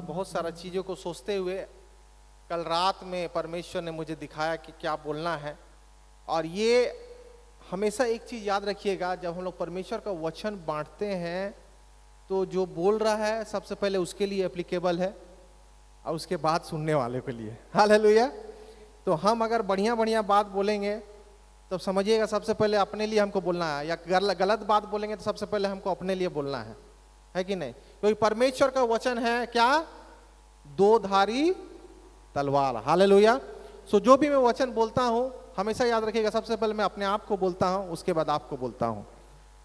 बहुत सारा चीज़ों को सोचते हुए कल रात में परमेश्वर ने मुझे दिखाया कि क्या बोलना है। और ये हमेशा एक चीज़ याद रखिएगा, जब हम लोग परमेश्वर का वचन बांटते हैं तो जो बोल रहा है सबसे पहले उसके लिए एप्लीकेबल है और उसके बाद सुनने वाले के लिए। हालेलुया। तो हम अगर बढ़िया बढ़िया बात बोलेंगे तो समझिएगा सबसे पहले अपने लिए हमको बोलना है, या गलत बात बोलेंगे तो सबसे पहले हमको अपने लिए बोलना है कि नहीं? क्योंकि परमेश्वर का वचन है क्या? दो धारी तलवार। हालेलुया। सो जो भी मैं वचन बोलता हूं हमेशा याद रखिएगा, सबसे पहले मैं अपने आप को बोलता हूं, उसके बाद आपको बोलता हूं।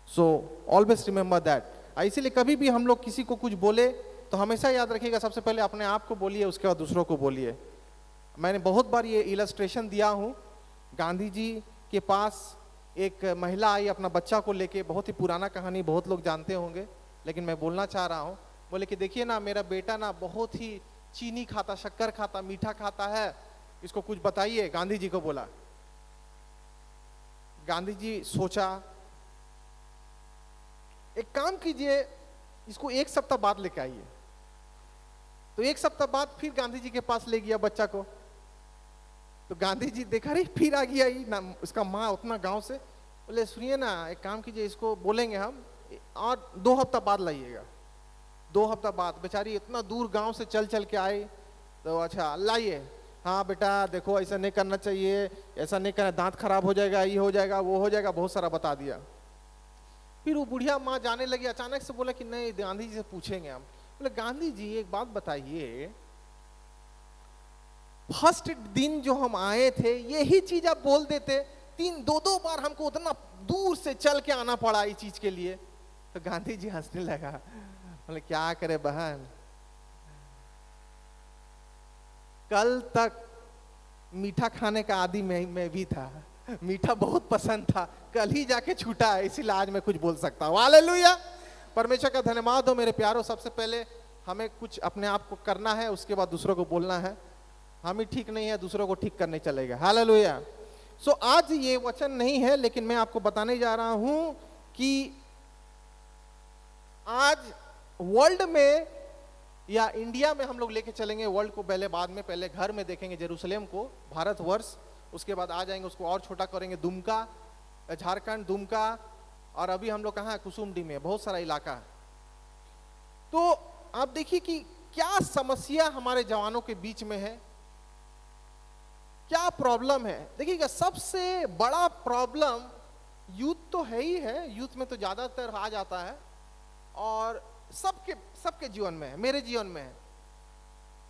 So always remember that. इसीलिए कभी भी हम लोग किसी को कुछ बोले तो हमेशा याद रखिएगा, सबसे पहले अपने आप को बोलिए, उसके बाद दूसरों को बोलिए। मैंने बहुत बार ये इलस्ट्रेशन दिया हूं। गांधी जी के पास एक महिला आई अपना बच्चा को लेके, बहुत ही पुराना कहानी, बहुत लोग जानते होंगे, लेकिन मैं बोलना चाह रहा हूं। बोले कि देखिए ना, मेरा बेटा ना बहुत ही चीनी खाता, शक्कर खाता, मीठा खाता है, इसको कुछ बताइए। गांधी जी को बोला। गांधी जी सोचा, एक काम कीजिए, इसको एक सप्ताह बाद लेके आइए। तो एक सप्ताह बाद फिर गांधी जी के पास ले गया बच्चा को। तो गांधी जी देखा, अरे फिर आ गया ही ना, उसका माँ उतना गांव से। बोले सुनिए ना, एक काम कीजिए, इसको बोलेंगे हम, और 2 हफ्ता बाद लाइएगा। 2 हफ्ता बाद बेचारी इतना दूर गांव से चल चल के आई। तो अच्छा लाइए, हाँ बेटा देखो ऐसा नहीं करना चाहिए, ऐसा नहीं करना, दांत खराब हो जाएगा, ये हो जाएगा, वो हो जाएगा, बहुत सारा बता दिया। फिर वो बुढ़िया माँ जाने लगी, अचानक से बोला कि नहीं, गांधी जी से पूछेंगे हम। बोले गांधी जी एक बात बताइए, फर्स्ट दिन जो हम आए थे यही चीज आप बोल देते, 2 बार हमको उतना दूर से चल के आना पड़ा इस चीज के लिए। तो गांधी जी हंसने लगा, बोले क्या करे बहन, कल तक मीठा खाने का आदी मैं भी था, मीठा बहुत पसंद था, कल ही जाके छूटा है, इसीलिए आज मैं कुछ बोल सकता हूँ। हालेलुया। परमेश्वर का धन्यवाद हो मेरे प्यारों। सबसे पहले हमें कुछ अपने आप को करना है, उसके बाद दूसरों को बोलना है। हम ही ठीक नहीं है, दूसरों को ठीक करने चलेगा। हालेलुया। सो आज ये वचन नहीं है, लेकिन मैं आपको बताने जा रहा हूं कि आज वर्ल्ड में या इंडिया में हम लोग लेके चलेंगे वर्ल्ड को, पहले बाद में, पहले घर में देखेंगे जेरूसलेम को, भारतवर्ष, उसके बाद आ जाएंगे उसको और छोटा करेंगे, दुमका, झारखंड, दुमका, और अभी हम लोग कहाँ है, कुसुमडी में, बहुत सारा इलाका है। तो आप देखिए कि क्या समस्या हमारे जवानों के बीच में है, क्या प्रॉब्लम है। देखिएगा, सबसे बड़ा प्रॉब्लम यूथ तो है ही है, यूथ में तो ज्यादातर आ जाता है, और सबके जीवन में है, मेरे जीवन में है,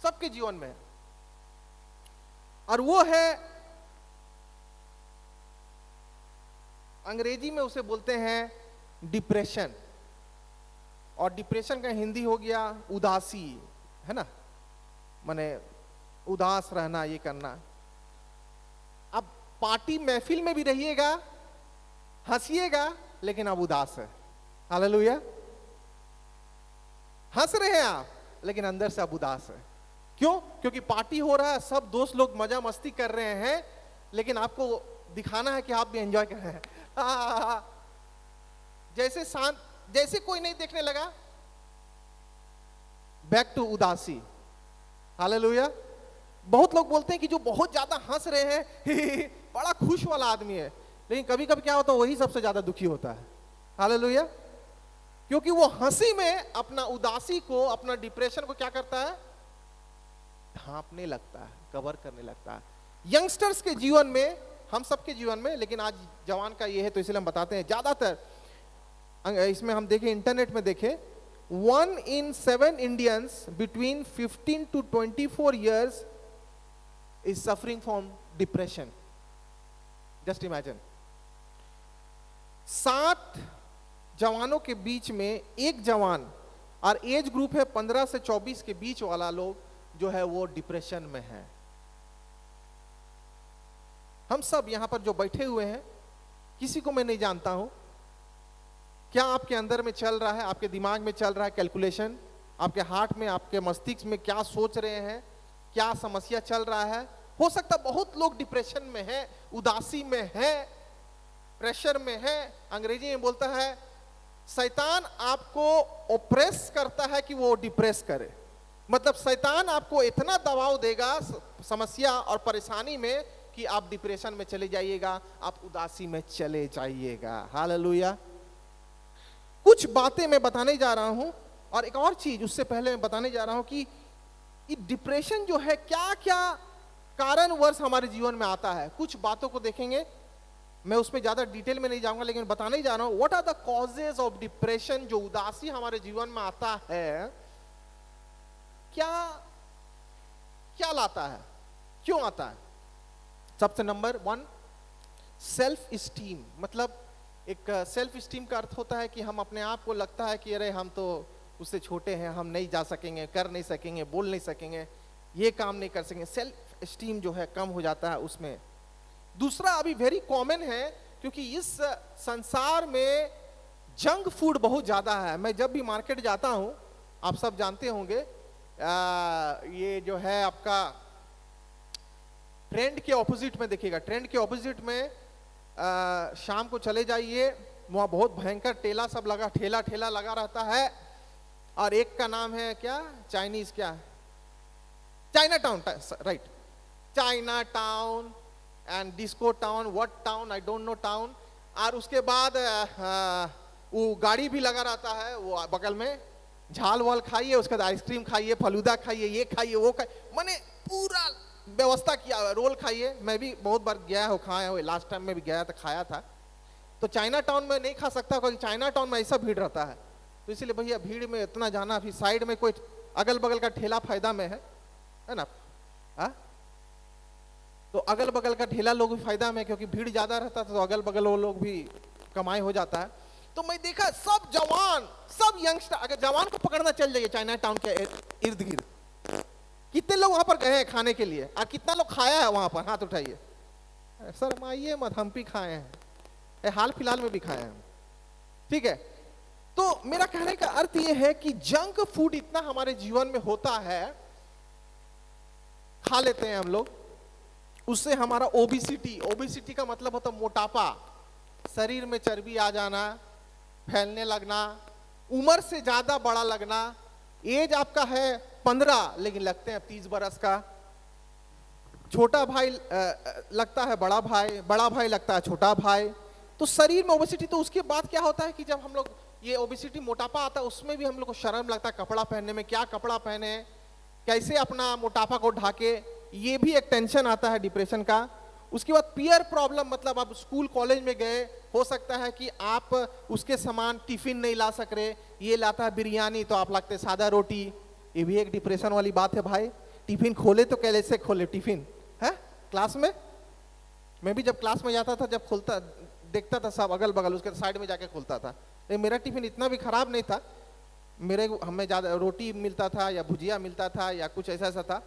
सबके जीवन में है, और वो है, अंग्रेजी में उसे बोलते हैं डिप्रेशन, और डिप्रेशन का हिंदी हो गया उदासी, है ना, माने उदास रहना, ये करना। अब पार्टी महफिल में भी रहिएगा, हंसिएगा, लेकिन अब उदास है। हालेलुया। हंस रहे हैं आप, लेकिन अंदर से अब उदास है। क्यों? क्योंकि पार्टी हो रहा है, सब दोस्त लोग मजा मस्ती कर रहे हैं, लेकिन आपको दिखाना है कि आप भी एंजॉय कर रहे हैं। जैसे शांत, जैसे कोई नहीं देखने लगा, बैक टू उदासी। हालेलुया। बहुत लोग बोलते हैं कि जो बहुत ज्यादा हंस रहे हैं बड़ा खुश वाला आदमी है, लेकिन कभी कभी क्या होता है, वही सबसे ज्यादा दुखी होता है। हालेलुया। क्योंकि वो हंसी में अपना उदासी को, अपना डिप्रेशन को क्या करता है, ढांपने लगता है, कवर करने लगता है। यंगस्टर्स के जीवन में, हम सबके जीवन में, लेकिन आज जवान का ये है तो इसलिए हम बताते हैं। ज्यादातर इसमें हम देखें, इंटरनेट में देखें, 1 in 7 Indians between 15 to 24 years is suffering from depression. Just imagine. 7 जवानों के बीच में एक जवान, और एज ग्रुप है 15 से 24 के बीच वाला लोग जो है वो डिप्रेशन में है। हम सब यहां पर जो बैठे हुए हैं, किसी को मैं नहीं जानता हूं। क्या आपके अंदर में चल रहा है, आपके दिमाग में चल रहा है कैलकुलेशन, आपके हार्ट में, आपके मस्तिष्क में क्या सोच रहे हैं, क्या समस्या चल रहा है। हो सकता है बहुत लोग डिप्रेशन में है, उदासी में है, प्रेशर में है। अंग्रेजी में बोलता है शैतान आपको ओप्रेस करता है कि वो डिप्रेस करे। मतलब शैतान आपको इतना दबाव देगा समस्या और परेशानी में कि आप डिप्रेशन में चले जाइएगा, आप उदासी में चले जाइएगा। हालेलुया। कुछ बातें मैं बताने जा रहा हूं, और एक और चीज उससे पहले मैं बताने जा रहा हूं कि ये डिप्रेशन जो है क्या क्या कारणवश हमारे जीवन में आता है। कुछ बातों को देखेंगे, मैं उसमें ज्यादा डिटेल में नहीं जाऊंगा, लेकिन बताने जा रहा हूं what are the causes of depression. जो उदासी हमारे जीवन में आता है, क्या क्या लाता है, क्यों आता है। सबसे नंबर 1, सेल्फ स्टीम। मतलब एक सेल्फ स्टीम का अर्थ होता है कि हम अपने आप को लगता है कि अरे हम तो उससे छोटे हैं, हम नहीं जा सकेंगे, कर नहीं सकेंगे, बोल नहीं सकेंगे, ये काम नहीं कर सकेंगे। सेल्फ स्टीम जो है कम हो जाता है उसमें। दूसरा अभी वेरी कॉमन है, क्योंकि इस संसार में जंक फूड बहुत ज्यादा है। मैं जब भी मार्केट जाता हूं, आप सब जानते होंगे, ये जो है आपका ट्रेंड के ऑपोजिट में देखिएगा, ट्रेंड के ऑपोजिट में शाम को चले जाइए, वहां बहुत भयंकर ठेला सब लगा, ठेला लगा रहता है, और एक का नाम है क्या, चाइनीज, क्या, China town, right, China town and disco town, what town, I don't know town. और उसके बाद वो गाड़ी भी लगा रहता है, वो बगल में झाल वाल खाइए, उसके बाद आइसक्रीम खाइए, फलूदा खाइए, ये खाइए, वो खाइए, मैंने पूरा व्यवस्था किया हुआ, रोल खाइए। मैं भी बहुत बार गया हो, खाया हो, लास्ट टाइम में भी गया था, खाया था। तो चाइना टाउन में नहीं खा सकता, क्योंकि चाइना टाउन में ऐसा भीड़ रहता है, तो इसलिए भैया भीड़ में इतना जाना, फिर साइड में कोई अगल बगल का ठेला फायदा में है ना, हा? तो अगल बगल का ठेला लोग भी फायदा में, क्योंकि भीड़ ज्यादा रहता था, तो अगल बगल वो लोग भी कमाई हो जाता है। तो मैं देखा सब जवान, सब यंगस्टर, अगर जवान को पकड़ना चल जाइए चाइना टाउन के इर्द गिर्द, कितने लोग वहां पर गए हैं खाने के लिए, और कितना लोग खाया है वहां पर, हाथ उठाइए। शर्माइए मत, हम भी खाए हैं, हाल फिलहाल में भी खाए हैं, ठीक है। तो मेरा कहने का अर्थ यह है कि जंक फूड इतना हमारे जीवन में होता है, खा लेते हैं हम लोग, उससे हमारा ओबिसिटी का मतलब होता है मोटापा, शरीर में चर्बी आ जाना, फैलने लगना, उम्र से ज्यादा बड़ा लगना। एज आपका है 15 लेकिन लगते हैं 30 बरस का। छोटा भाई लगता है बड़ा भाई, बड़ा भाई लगता है छोटा भाई। तो शरीर में ओबेसिटी। तो उसके बाद क्या होता है कि जब हम लोग ये ओबेसिटी, मोटापा आता है, उसमें भी हम लोग को शर्म लगता है कपड़ा पहनने में, क्या कपड़ा पहने, कैसे अपना मोटापा को ढाके, ये भी एक टेंशन आता है डिप्रेशन का। उसके बाद पीयर प्रॉब्लम, मतलब आप स्कूल कॉलेज में गए, हो सकता है कि आप उसके समान टिफिन नहीं ला सक रहे, ये लाता है बिरयानी तो आप लगते सादा रोटी, ये भी एक डिप्रेशन वाली बात है भाई। टिफिन खोले तो कैसे खोले टिफिन, है क्लास में। मैं भी जब क्लास में जाता था, जब खोलता देखता था सब अगल बगल उसके साइड में जाके खोलता था, लेकिन मेरा टिफिन इतना भी खराब नहीं था, हमें ज़्यादा रोटी मिलता था या भुजिया मिलता था या कुछ ऐसा ऐसा था।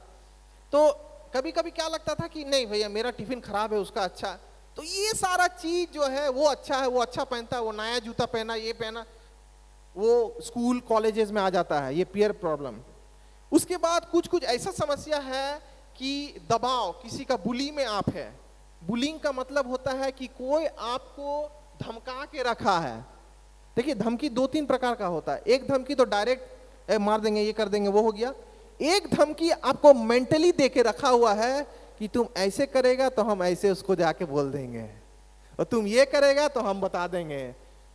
तो कभी कभी क्या लगता था कि नहीं भैया मेरा टिफिन खराब है, उसका अच्छा। तो ये सारा चीज जो है वो अच्छा है, वो अच्छा पहनता है, वो नया जूता पहना, ये पहना, वो स्कूल कॉलेजेस में आ जाता है, ये पीयर प्रॉब्लम। उसके बाद कुछ कुछ ऐसा समस्या है कि दबाव, किसी का बुली में आप है। बुलिंग का मतलब होता है कि कोई आपको धमका के रखा है। देखिए धमकी 2-3 प्रकार का होता है। एक धमकी तो डायरेक्ट मार देंगे, ये कर देंगे, वो हो गया। एक धमकी आपको मेंटली दे के रखा हुआ है कि तुम ऐसे करेगा तो हम ऐसे उसको जाके बोल देंगे, और तुम ये करेगा तो हम बता देंगे।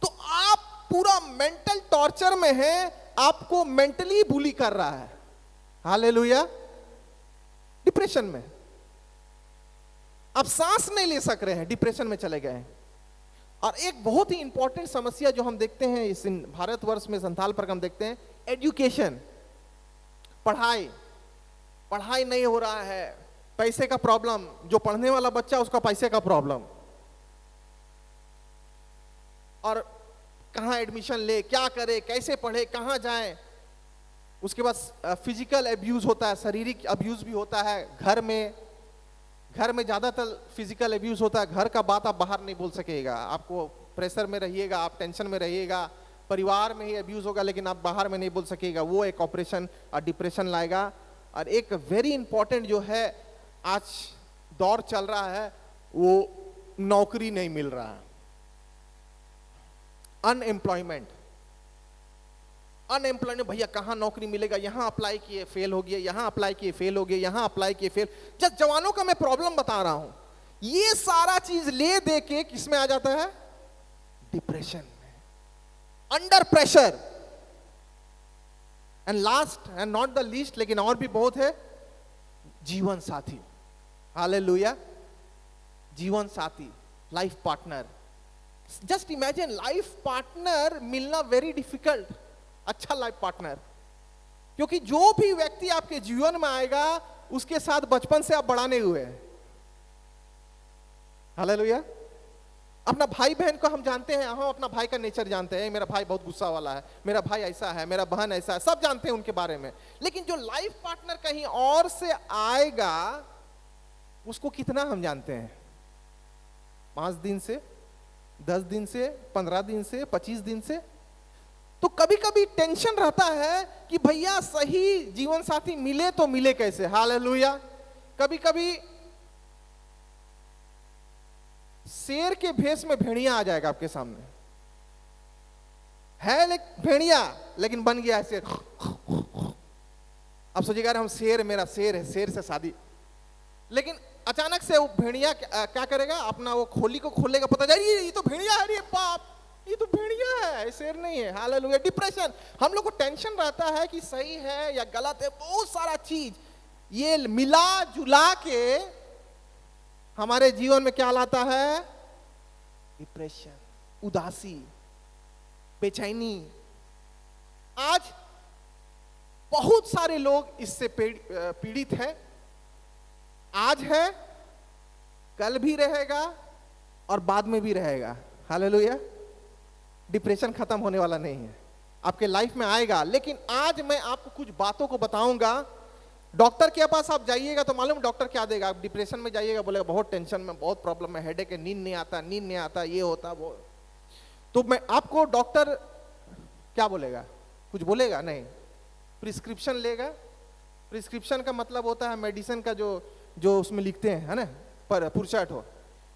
तो आप पूरा मेंटल टॉर्चर में है, आपको मेंटली बुली कर रहा है। हालेलुया। डिप्रेशन में आप सांस नहीं ले सक रहे हैं, डिप्रेशन में चले गए। और एक बहुत ही इंपॉर्टेंट समस्या जो हम देखते हैं इस भारतवर्ष में, संथाल पर हम देखते हैं, एजुकेशन, पढ़ाई नहीं हो रहा है, पैसे का प्रॉब्लम, जो पढ़ने वाला बच्चा उसका पैसे का प्रॉब्लम, और कहाँ एडमिशन ले, क्या करे, कैसे पढ़े, कहाँ जाए। उसके बाद फिजिकल अब्यूज होता है, शारीरिक अब्यूज भी होता है। घर में ज्यादातर फिजिकल अब्यूज होता है। घर का बात आप बाहर नहीं बोल सकेगा, आपको प्रेशर में रहिएगा, आप टेंशन में रहिएगा, परिवार में ही अब्यूज होगा, लेकिन आप बाहर में नहीं बोल सकेगा, वो एक ऑपरेशन और डिप्रेशन लाएगा। और एक वेरी इंपॉर्टेंट जो है आज दौर चल रहा है, वो नौकरी नहीं मिल रहा है, अनएम्प्लॉयमेंट। अनएम्प्लॉयमेंट, भैया कहाँ नौकरी मिलेगा, यहाँ अप्लाई किए फेल हो गए, यहाँ अप्लाई किए फेल हो गए, यहाँ अप्लाई किए फेल। जब जवानों का मैं प्रॉब्लम बता रहा हूं, ये सारा चीज ले दे के किस में आ जाता है? डिप्रेशन में, under pressure. And last and not the least, लेकिन और भी बहुत है, जीवन साथी। हालेलुया। जीवन साथी, life partner. Just imagine, life partner मिलना वेरी डिफिकल्ट, अच्छा लाइफ पार्टनर, क्योंकि जो भी व्यक्ति आपके जीवन में आएगा उसके साथ बचपन से आप बड़ा नहीं हुए हैं। हालेलुया। अपना भाई बहन को हम जानते हैं, हम अपना भाई का नेचर जानते हैं, मेरा भाई बहुत गुस्सा वाला है, मेरा भाई ऐसा है, मेरा बहन ऐसा है, सब जानते हैं उनके बारे में। लेकिन जो लाइफ पार्टनर कहीं और से आएगा उसको कितना हम जानते हैं? 5 दिन से, 10 दिन से, 15 दिन से, 25 दिन से। तो कभी कभी टेंशन रहता है कि भैया सही जीवन साथी मिले तो मिले कैसे। हालेलुया। कभी कभी शेर के भेष में भेड़िया आ जाएगा आपके सामने, है भेड़िया लेकिन बन गया है शेर। अब सोचिएगा हम शेर, मेरा शेर है, शेर से शादी। लेकिन अचानक से वो भेड़िया क्या करेगा, अपना वो खोली को खोलेगा, पता जाए ये तो भेड़िया है, ये बाप, ये तो भेड़िया है, शेर नहीं है। हालेलुया। डिप्रेशन, हम लोग को टेंशन रहता है कि सही है या गलत है, बहुत सारा चीज ये मिला जुला के हमारे जीवन में क्या लाता है? डिप्रेशन, उदासी, बेचैनी। आज बहुत सारे लोग इससे पीड़ित हैं। आज है, कल भी रहेगा और बाद में भी रहेगा। हालेलुया। डिप्रेशन खत्म होने वाला नहीं है, आपके लाइफ में आएगा। लेकिन आज मैं आपको कुछ बातों को बताऊंगा। डॉक्टर के पास आप जाइएगा तो मालूम डॉक्टर क्या देगा? आप डिप्रेशन में जाइएगा, बोलेगा बहुत टेंशन में, बहुत प्रॉब्लम है, हेडेक है, नींद नहीं आता, ये होता वो। तो मैं आपको डॉक्टर क्या बोलेगा? कुछ बोलेगा नहीं, प्रिस्क्रिप्शन लेगा। प्रिस्क्रिप्शन का मतलब होता है मेडिसिन का जो उसमें लिखते हैं, है ना, पर पुरचाट हो,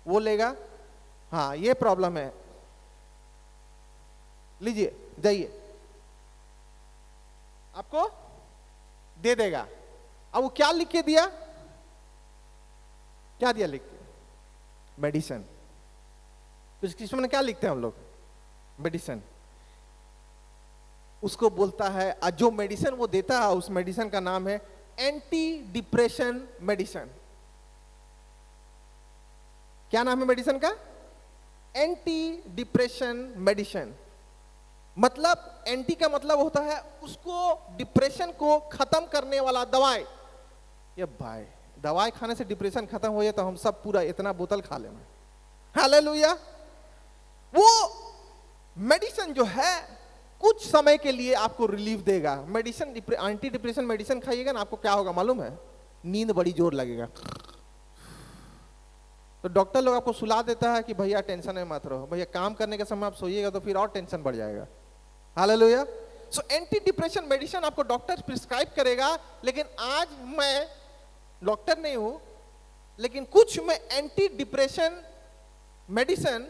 वो लेगा। हाँ ये प्रॉब्लम है, लीजिए जाइए, आपको दे देगा। अब वो क्या लिख के दिया? क्या दिया लिख के? मेडिसिन। प्रिस्क्रिप्शन में क्या लिखते हैं हम लोग? मेडिसिन। उसको बोलता है, जो मेडिसिन वो देता है उस मेडिसिन का नाम है एंटी डिप्रेशन मेडिसिन। क्या नाम है मेडिसिन का? Anti depression medicine. मतलब एंटी का मतलब होता है उसको, डिप्रेशन को खत्म करने वाला दवाई। ये भाई दवाई खाने से डिप्रेशन खत्म हो जाए तो हम सब पूरा इतना बोतल खा लेंगे। हालेलुया। वो मेडिसिन जो है कुछ समय के लिए आपको रिलीफ देगा। मेडिसिन, एंटी डिप्रेशन मेडिसिन खाइएगा ना, आपको क्या होगा मालूम है? नींद बड़ी जोर लगेगा। तो डॉक्टर लोग आपको सुला देता है कि भैया टेंशन में मत रहो, भैया काम करने के समय आप सोइएगा तो फिर और टेंशन बढ़ जाएगा। Hallelujah. So anti depression medicine आपको डॉक्टर प्रिस्क्राइब करेगा। लेकिन आज मैं डॉक्टर नहीं हूं, लेकिन कुछ मैं एंटी डिप्रेशन मेडिसिन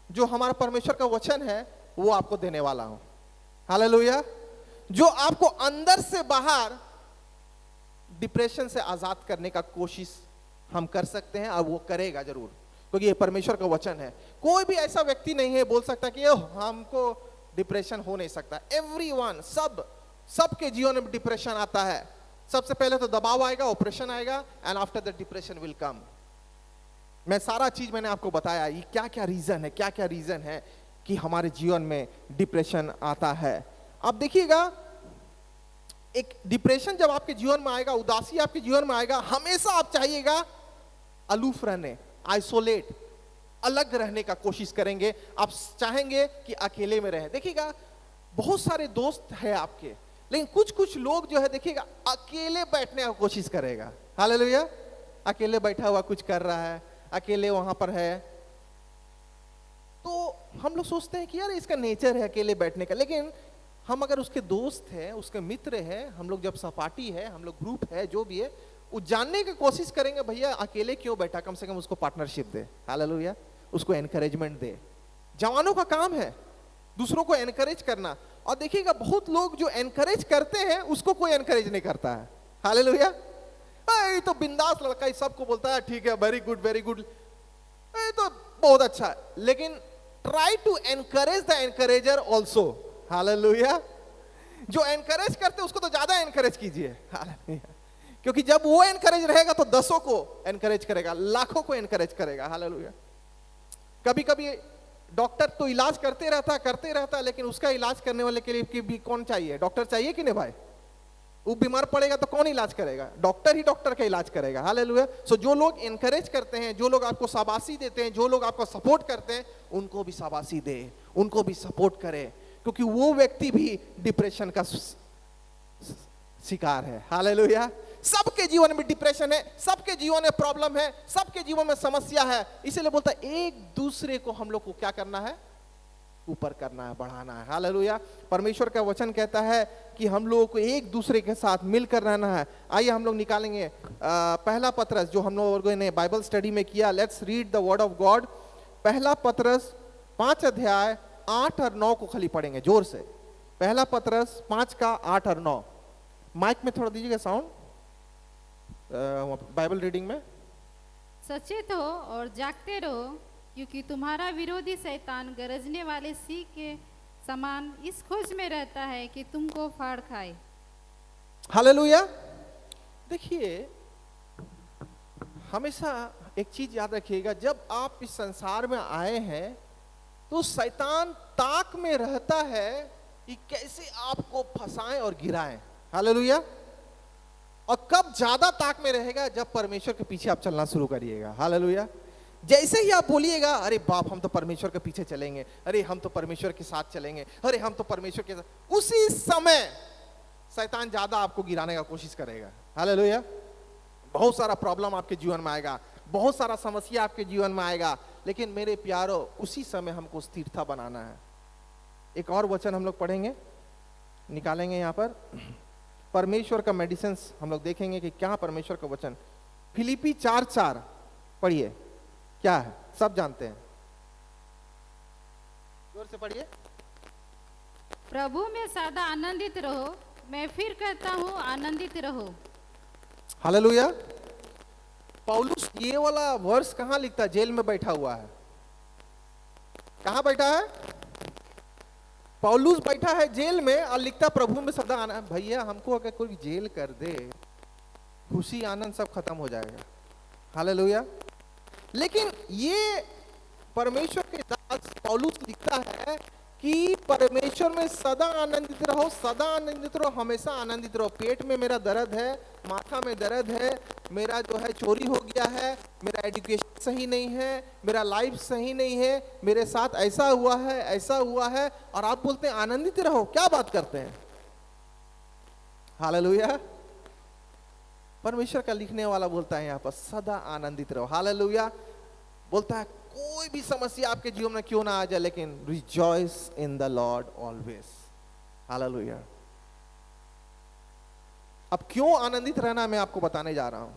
जो हमारा परमेश्वर का वचन है वो आपको देने वाला हूं। हालेलुया। जो आपको अंदर से बाहर डिप्रेशन से आजाद करने का कोशिश हम कर सकते हैं, और वो करेगा जरूर, क्योंकि ये परमेश्वर का वचन है। कोई भी ऐसा व्यक्ति नहीं है बोल सकता कि हमको डिप्रेशन हो नहीं सकता। एवरीवन, सबके जीवन में डिप्रेशन आता है। सबसे पहले तो दबाव आएगा, ऑपरेशन आएगा, and after the depression will come. मैं सारा चीज मैंने आपको बताया, ये क्या क्या रीजन है कि हमारे जीवन में डिप्रेशन आता है। अब देखिएगा, एक डिप्रेशन जब आपके जीवन में आएगा, उदासी आपके जीवन में आएगा, हमेशा आप चाहिएगा अलूफ रहने, आइसोलेट, अलग रहने का कोशिश करेंगे। आप चाहेंगे कि अकेले में रहें। देखिएगा, बहुत सारे दोस्त हैं आपके, लेकिन कुछ लोग जो है देखिएगा अकेले बैठने की कोशिश करेगा। हालेलुया। अकेले बैठा हुआ कुछ कर रहा है, अकेले वहां पर है, तो हम लोग सोचते हैं कि यार इसका नेचर है अकेले बैठने का। लेकिन हम अगर उसके दोस्त हैं, उसके मित्र हैं, हम लोग जब सपाटी है, हम लोग ग्रुप है, जो भी है, वो जानने की कोशिश करेंगे भैया अकेले क्यों बैठा, कम से कम उसको पार्टनरशिप दे। हालेलुया। उसको एनकरेजमेंट दे। जवानों का काम है, दूसरों को एनकरेज करना। और देखिएगा बहुत लोग जो एनकरेज करते हैं उसको कोई एनकरेज नहीं करता है। हालेलुया। ये तो बिंदास लड़का ही सबको बोलता है ठीक है, वेरी गुड वेरी गुड, ये तो बहुत अच्छा है, लेकिन try to encourage the encourager also. Hallelujah. जो एनकरेज करते उसको तो ज्यादा एनकरेज कीजिए। हालेलुया। क्योंकि जब वो एनकरेज रहेगा तो दसों को एनकरेज करेगा, लाखों को एनकरेज करेगा। हालेलुया। कभी कभी डॉक्टर तो इलाज करते रहता, लेकिन उसका इलाज करने वाले के लिए भी कौन चाहिए? डॉक्टर चाहिए कि नहीं भाई? वो बीमार पड़ेगा तो कौन इलाज करेगा? डॉक्टर ही डॉक्टर का इलाज करेगा। हालेलुया। सो जो लोग एनकरेज करते हैं, जो लोग आपको शाबाशी देते हैं, जो लोग आपको सपोर्ट करते हैं, उनको भी शाबाशी दे, उनको भी सपोर्ट करे, क्योंकि वो व्यक्ति भी डिप्रेशन का शिकार है। हालेलुया। सबके जीवन में डिप्रेशन है, सबके जीवन में प्रॉब्लम है, सबके जीवन में समस्या है। इसीलिए बोलता है एक दूसरे को हम लोग को क्या करना है? ऊपर करना है, बढ़ाना है। हालेलुया। परमेश्वर का वचन कहता है कि हम लोगों को एक दूसरे के साथ मिलकर रहना है। आइए हम लोग निकालेंगे पहला पत्रस, जो हम लोगों ने बाइबल स्टडी में किया। Let's read the word of God. पहला पत्रस 5 अध्याय 8 और 9 को खाली पढ़ेंगे जोर से। पहला पत्रस 5 का 8 और 9। माइक में थोड़ा दीजिएगा साउंड बाइबल रीडिंग में। सचेत हो और जागते रहो, क्योंकि तुम्हारा विरोधी शैतान गरजने वाले सिंह के समान इस खोज में रहता है कि तुमको फाड़ खाए। हालेलुया। देखिए हमेशा एक चीज याद रखिएगा, जब आप इस संसार में आए हैं तो शैतान ताक में रहता है कि कैसे आपको फंसाएं और गिराएं। हालेलुया। और कब ज्यादा ताक में रहेगा? जब परमेश्वर के पीछे आप चलना शुरू करिएगा। हालेलुया। जैसे ही आप बोलिएगा अरे बाप हम तो परमेश्वर के पीछे चलेंगे, अरे हम तो परमेश्वर के साथ चलेंगे, अरे हम तो परमेश्वर के साथ, उसी समय शैतान ज्यादा आपको गिराने का कोशिश करेगा। हालेलुया। बहुत सारा प्रॉब्लम आपके जीवन में आएगा, बहुत सारा समस्या आपके जीवन में आएगा, लेकिन मेरे प्यारो उसी समय हमको स्थिरता बनाना है। एक और वचन हम लोग पढ़ेंगे, निकालेंगे यहाँ पर परमेश्वर का मेडिसिन। हम लोग देखेंगे कि क्या परमेश्वर का वचन। फिलिपी 4:4 पढ़िए। क्या है? सब जानते हैं, जोर से पढ़िए। प्रभु में सदा आनंदित रहो, मैं फिर कहता हूँ आनंदित रहो। हालेलुया। पौलुस ये वाला वर्स कहां लिखता है? जेल में बैठा हुआ है। कहां बैठा है? पौलुस बैठा है जेल में और लिखता प्रभु में सदा आनंद। भैया हमको अगर कोई जेल कर दे, खुशी आनंद सब खत्म हो जाएगा। हालेलुया। लेकिन ये परमेश्वर के दास पौलुस लिखता है कि परमेश्वर में सदा आनंदित रहो, सदा आनंदित रहो, हमेशा आनंदित रहो। पेट में मेरा दर्द है, माथा में दर्द है, मेरा जो है चोरी हो गया है, मेरा एजुकेशन सही नहीं है, मेरा लाइफ सही नहीं है, मेरे साथ ऐसा हुआ है, ऐसा हुआ है, और आप बोलते हैं आनंदित रहो। क्या बात करते हैं? हालेलुया। परमेश्वर का लिखने वाला बोलता है यहाँ पर सदा आनंदित रहो। हालेलुया। बोलता है कोई भी समस्या आपके जीवन में क्यों ना आ जाए, लेकिन rejoice in the Lord always. Hallelujah. अब क्यों आनंदित रहना मैं आपको बताने जा रहा हूं।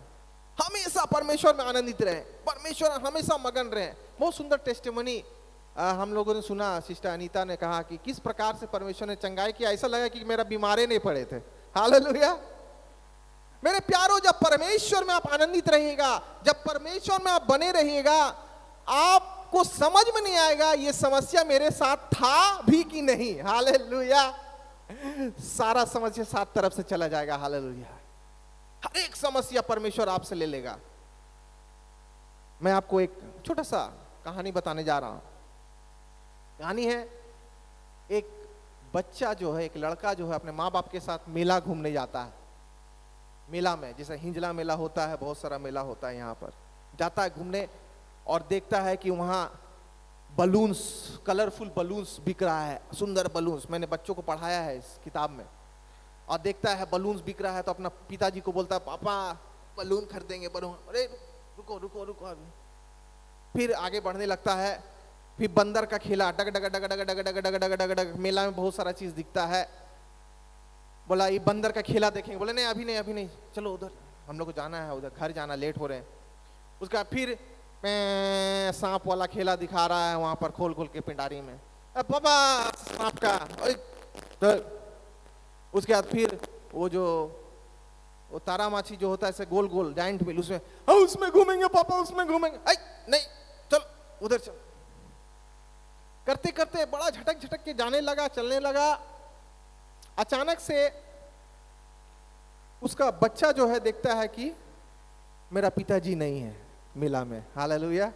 हमेशा परमेश्वर में आनंदित रहें, परमेश्वर हमेशा मगन रहें। बहुत सुंदर टेस्टिमनी हम लोगों ने सुना। सिस्टर अनीता ने कहा कि किस प्रकार से परमेश्वर ने चंगाई किया, ऐसा लगा कि मेरा बीमारे नहीं पड़े थे। हालेलुया। मेरे प्यारो, जब परमेश्वर में आप आनंदित रहिएगा, जब परमेश्वर में आप बने रहिएगा, आपको समझ में नहीं आएगा ये समस्या मेरे साथ था भी कि नहीं। हालेलुया। सारा समस्या सात तरफ से चला जाएगा। हालेलुया। हर एक समस्या परमेश्वर आपसे ले लेगा। मैं आपको एक छोटा सा कहानी बताने जा रहा हूं। कहानी है, एक बच्चा जो है, एक लड़का जो है अपने माँ बाप के साथ मेला घूमने जाता है। मेला में, जैसे हिंजला मेला होता है, बहुत सारा मेला होता है, यहाँ पर जाता है घूमने और देखता है कि वहाँ बलून्स, कलरफुल बलून्स बिक रहा है, सुंदर बलून्स। मैंने बच्चों को पढ़ाया है इस किताब में। और देखता है बलून्स बिक रहा है तो अपना पिताजी को बोलता है पापा बलून खरीदेंगे, बलून। अरे रुको रुको रुको। फिर आगे बढ़ने लगता है। फिर बंदर का खेला, डग डग डग डग डग डग डग डग डग डग। मेला में बहुत सारा चीज दिखता है। बोला ये बंदर का खेला देखेंगे। बोले नहीं अभी नहीं, अभी नहीं, चलो उधर हम लोग को जाना है, उधर घर जाना, लेट हो रहे हैं। उसका फिर सांप वाला खेला दिखा रहा है वहां पर खोल खोल के पिंडारी में। पापा सांप का। ओए, तो उसके बाद फिर वो तारा माछी जो होता है ऐसे गोल गोल जाइंट मिल, उसमें हाँ उसमें घूमेंगे पापा, उसमें घूमेंगे। नहीं चल उधर चल। करते करते बड़ा झटक झटक के जाने लगा, चलने लगा। अचानक से उसका बच्चा जो है देखता है कि मेरा पिताजी नहीं है मिला में। हालेलुया।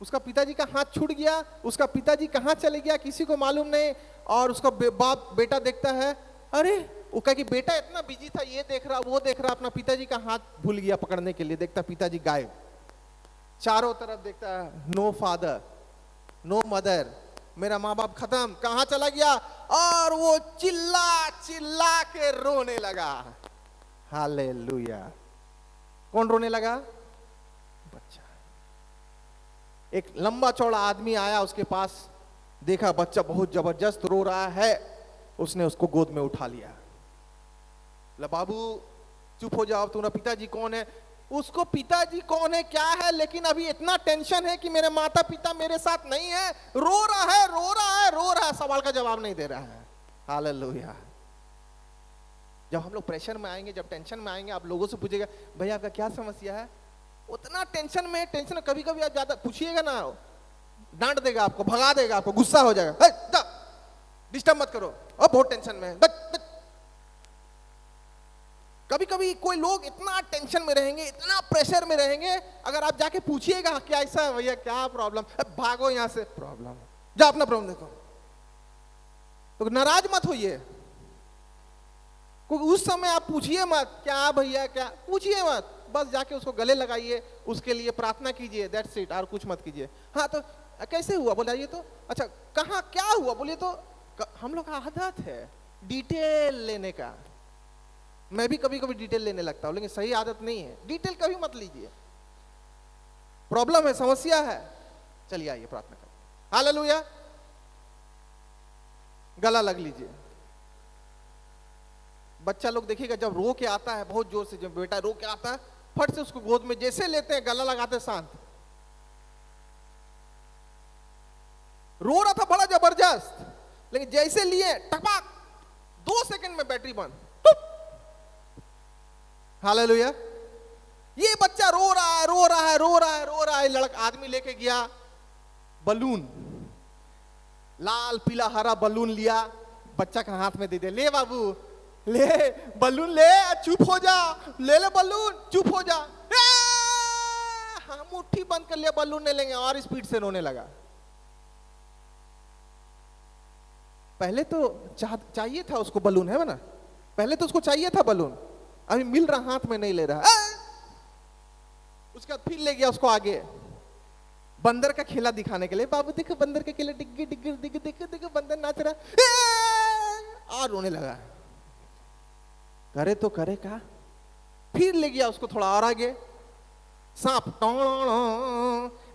उसका पिताजी का हाथ छूट गया, उसका पिताजी कहाँ चले गया किसी को मालूम नहीं। और उसका बेटा देखता है, अरे वो कहा कि बेटा इतना बिजी था, ये देख रहा वो देख रहा, अपना पिताजी का हाथ भूल गया पकड़ने के लिए। देखता पिताजी गायब, चारों तरफ देखता है, नो फादर नो मदर, मेरा माँ बाप खत्म, कहाँ चला गया। और वो चिल्ला चिल्ला के रोने लगा। हालेलुया। कौन रोने लगा? बच्चा। एक लंबा चौड़ा आदमी आया उसके पास, देखा बच्चा बहुत जबरदस्त रो रहा है, उसने उसको गोद में उठा लिया। बाबू चुप हो जाओ, तुम्हारा पिताजी कौन है? उसको पिताजी कौन है क्या है, लेकिन अभी इतना टेंशन है कि मेरे माता पिता मेरे साथ नहीं है, रो रहा है रो रहा है रो रहा है, सवाल का जवाब नहीं दे रहा है। हालेलुया। जब हम लोग प्रेशर में आएंगे, जब टेंशन में आएंगे, आप लोगों से पूछेगा भैया आपका क्या समस्या है, उतना टेंशन में कभी कभी आप ज्यादा पूछिएगा ना, डांट देगा आपको, भगा देगा आपको, गुस्सा हो जाएगा, डिस्टर्ब मत करो, अब बहुत टेंशन में है। कभी कभी कोई लोग इतना टेंशन में रहेंगे, इतना प्रेशर में रहेंगे, अगर आप जाके पूछिएगा क्या ऐसा है भैया, क्या प्रॉब्लम, भागो यहां से, प्रॉब्लम जा अपना प्रॉब्लम देखो। तो नाराज मत होइए, क्योंकि उस समय आप पूछिए मत क्या भैया क्या, पूछिए मत, बस जाके उसको गले लगाइए, उसके लिए प्रार्थना कीजिए, दैट्स इट, और कुछ मत कीजिए। हाँ तो कैसे हुआ बोलिए तो, अच्छा कहाँ क्या हुआ बोलिए तो। हम लोग का आदत है डिटेल लेने का, मैं भी कभी कभी डिटेल लेने लगता हूं, लेकिन सही आदत नहीं है, डिटेल कभी मत लीजिए। प्रॉब्लम है, समस्या है, चलिए आइए प्रार्थना करें। हालेलुया। गला लग लीजिए। बच्चा लोग देखिएगा जब रो के आता है बहुत जोर से, जब बेटा रो के आता है, फट से उसको गोद में जैसे लेते हैं, गला लगाते हैं, शांत। रो रहा था बड़ा जबरदस्त, लेकिन जैसे लिए टपाक, 2 सेकंड में बैटरी बंद। हालेलुया। ये बच्चा रो रहा है रो रहा है रो रहा है रो रहा है, लड़का आदमी लेके गया बलून, लाल पीला हरा बलून लिया, बच्चा का हाथ में दे दे, ले बाबू ले बलून ले, चुप हो जा, ले बलून, चुप हो जा। हाँ मुट्ठी बंद कर लिया, बलून नहीं लेंगे, और स्पीड से रोने लगा। पहले तो चाहिए था उसको बलून, है ना, पहले तो उसको चाहिए था बलून, अभी मिल रहा हाथ में नहीं ले रहा। उसके बाद फिर ले गया उसको आगे बंदर का खेला दिखाने के लिए, बाबू देखो बंदर का खेला, डिग्गी डिग्गी डिग्गी देखो देखो बंदर नाच रहा, और रोने लगा। करे तो करे का, फिर ले गया उसको थोड़ा और आगे, सांप,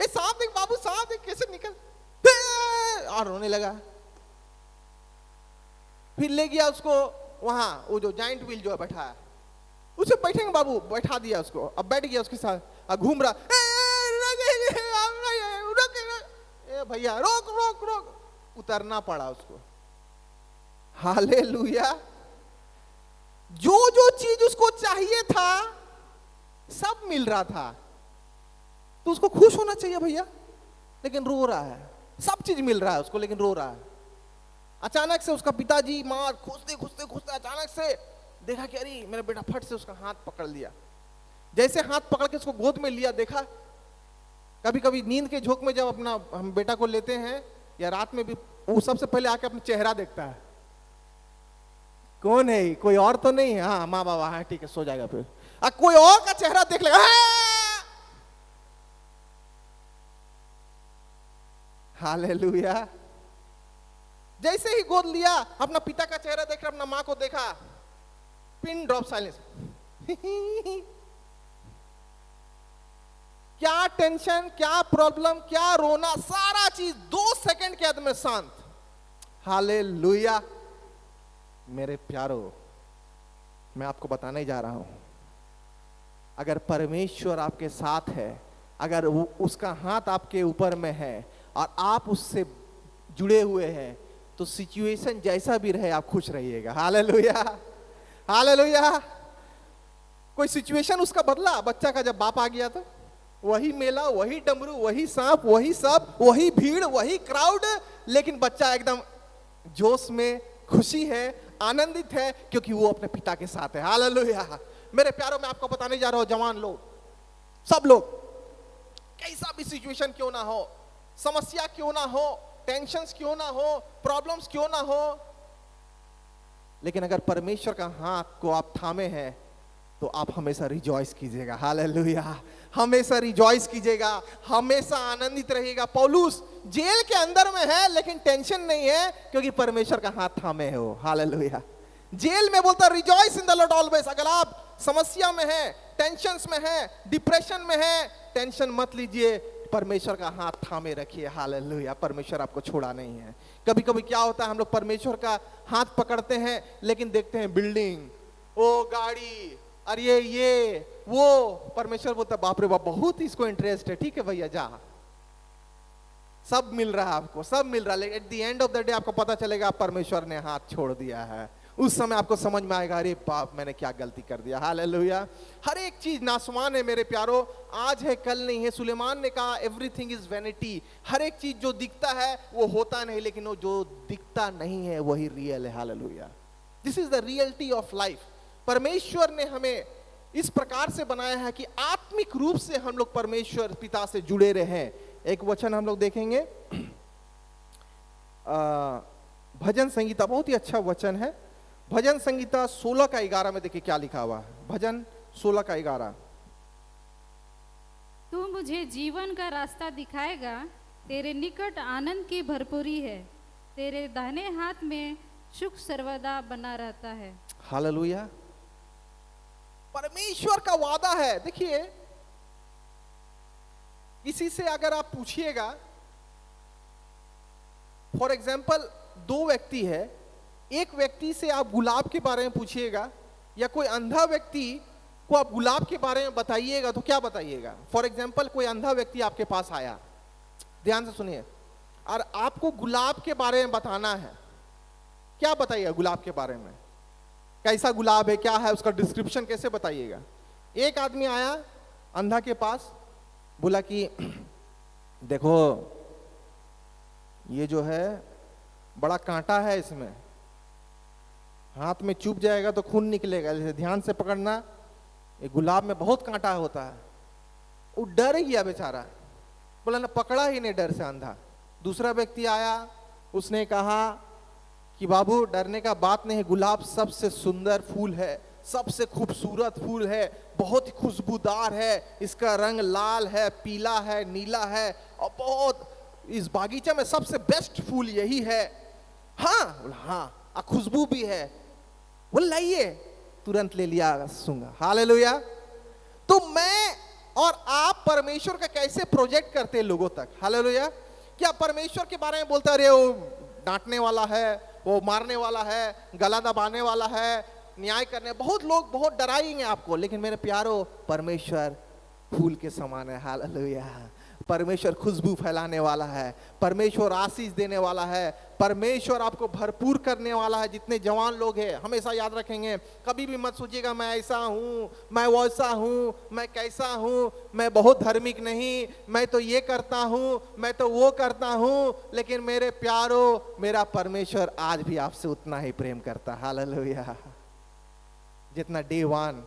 ए सांप देख बाबू, सांप देख कैसे निकल, और रोने लगा। फिर ले गया उसको वहां, वो जो जाइंट व्हील जो है बैठा है, उसे बैठेंगे बाबू, बैठा दिया उसको, अब बैठ गया उसके साथ, अब घूम रहा, ए भैया रोक रोक रोक, उतरना पड़ा उसको। हालेलुया। जो जो चीज उसको चाहिए था सब मिल रहा था, तो उसको खुश होना चाहिए भैया, लेकिन रो रहा है, सब चीज मिल रहा है उसको लेकिन रो रहा है। अचानक से उसका पिताजी मां खोजते खोजते खोजते अचानक से देखा कि अरे मेरा बेटा, फट से उसका हाथ पकड़ लिया, जैसे हाथ पकड़ के उसको गोद में लिया। देखा कभी कभी नींद के झोंक में जब अपना हम बेटा को लेते हैं या रात में भी, वो सबसे पहले आके अपना चेहरा देखता है, कौन है, कोई और तो नहीं है, हाँ माँ बाबा, हाँ ठीक है सो जाएगा। फिर कोई और का चेहरा देख लेगा, हालेलुया। जैसे ही गोद लिया, अपना पिता का चेहरा देखा, अपना माँ को देखा, पिन ड्रॉप साइलेंस। क्या टेंशन, क्या प्रॉब्लम, क्या रोना, सारा चीज 2 सेकंड के अंदर में शांत। हालेलुया। मेरे प्यारो, मैं आपको बताने जा रहा हूं, अगर परमेश्वर आपके साथ है, अगर उसका हाथ आपके ऊपर में है और आप उससे जुड़े हुए हैं तो सिचुएशन जैसा भी रहे आप खुश रहिएगा। Hallelujah, hallelujah. कोई सिचुएशन उसका बदला बच्चा का, जब बाप आ गया तो वही मेला, वही डमरू, वही सांप, वही सब, वही भीड़, वही क्राउड, लेकिन बच्चा एकदम जोश में, खुशी है, आनंदित है, क्योंकि वो अपने पिता के साथ है। हालेलुया। मेरे प्यारों, मैं आपको बताने जा रहा हूं, जवान लोग, सब लोग, कैसा भी सिचुएशन क्यों ना हो, समस्या क्यों ना हो, टेंशन्स क्यों ना हो, प्रॉब्लम्स क्यों ना हो, लेकिन अगर परमेश्वर का हाथ को आप थामे हैं तो आप हमेशा रिजॉइस कीजिएगा। हालेलुया, हमेशा रिजॉइस कीजिएगा, हमेशा आनंदित रहिएगा। पौलुस जेल के अंदर में है लेकिन टेंशन नहीं है, क्योंकि परमेश्वर का हाथ थामे है वो। हालेलुया। जेल में बोलता rejoice in the Lord always. अगर आप समस्या में है, टेंशन्स में है, डिप्रेशन में है, टेंशन मत लीजिए, परमेश्वर का हाथ थामे रखिए। हालेलुया। परमेश्वर आपको छोड़ा नहीं है। कभी कभी क्या होता है, हम लोग परमेश्वर का हाथ पकड़ते हैं लेकिन देखते हैं बिल्डिंग, ओ गाड़ी, और ये वो, परमेश्वर बोलता बाप रे बाप, बहुत इसको इंटरेस्ट है, ठीक है भैया जा, सब मिल रहा है आपको, सब मिल रहा है, लेकिन at the end of the day आपको पता चलेगा परमेश्वर ने हाथ छोड़ दिया है। उस समय आपको समझ में आएगा, अरे बाप मैंने क्या गलती कर दिया। हालेलुया। हर एक चीज नासवान है मेरे प्यारो, आज है कल नहीं है। सुलेमान ने कहा एवरीथिंग इज वैनिटी। हर एक चीज जो दिखता है वो होता नहीं, लेकिन वो जो दिखता नहीं है वही रियल है। Hallelujah. This is the reality of life. परमेश्वर ने हमें इस प्रकार से बनाया है कि आत्मिक रूप से हम लोग परमेश्वर पिता से जुड़े रहें। एक वचन हम लोग देखेंगे, भजन संगीता, बहुत ही अच्छा वचन है। भजन संगीता 16 का 11 में देखिए क्या लिखा हुआ है। भजन 16 का 11। तू मुझे जीवन का रास्ता दिखाएगा, तेरे निकट आनंद की भरपूरी है, तेरे दाहिने हाथ में सुख सर्वदा बना रहता है। हालेलुया। परमेश्वर का वादा है। देखिए, किसी से अगर आप पूछिएगा, फॉर एग्जाम्पल दो व्यक्ति है, एक व्यक्ति से आप गुलाब के बारे में पूछिएगा या कोई अंधा व्यक्ति को आप गुलाब के बारे में बताइएगा तो क्या बताइएगा। फॉर एग्जाम्पल कोई अंधा व्यक्ति आपके पास आया, ध्यान से सुनिए, और आपको गुलाब के बारे में बताना है, क्या बताइएगा गुलाब के बारे में, कैसा गुलाब है, क्या है, उसका डिस्क्रिप्शन कैसे बताइएगा। एक आदमी आया अंधा के पास, बोला कि देखो ये जो है बड़ा कांटा है, इसमें हाथ में चुभ जाएगा तो खून निकलेगा, जैसे ध्यान से पकड़ना, ये गुलाब में बहुत कांटा होता है। वो डर गया बेचारा, बोला ना, पकड़ा ही नहीं डर से अंधा। दूसरा व्यक्ति आया, उसने कहा कि बाबू डरने का बात नहीं है, गुलाब सबसे सुंदर फूल है, सबसे खूबसूरत फूल है, बहुत ही खुशबूदार है, इसका रंग लाल है, पीला है, नीला है, और बहुत, इस बागीचे में सबसे बेस्ट फूल यही है। हाँ, बोला हाँ, खुशबू भी है, बोल लाइए, तुरंत ले लिया सूंगा। हालेलुया। तो मैं और आप परमेश्वर का कैसे प्रोजेक्ट करते हैं लोगों तक। हालेलुया। क्या परमेश्वर के बारे में बोलते अरे वो डांटने वाला है, वो मारने वाला है, गला दबाने वाला है, न्याय करने, बहुत लोग बहुत डराएंगे आपको, लेकिन मेरे प्यारो परमेश्वर फूल के समान है। हालेलुया। परमेश्वर खुशबू फैलाने वाला है, परमेश्वर आशीष देने वाला है, परमेश्वर आपको भरपूर करने वाला है। जितने जवान लोग हैं हमेशा याद रखेंगे, कभी भी मत सोचिएगा मैं ऐसा हूँ, मैं वैसा हूँ, मैं कैसा हूँ, मैं बहुत धार्मिक नहीं, मैं तो ये करता हूँ, मैं तो वो करता हूँ, लेकिन मेरे प्यारो, मेरा परमेश्वर आज भी आपसे उतना ही प्रेम करता। हालेलुया। जितना डे वन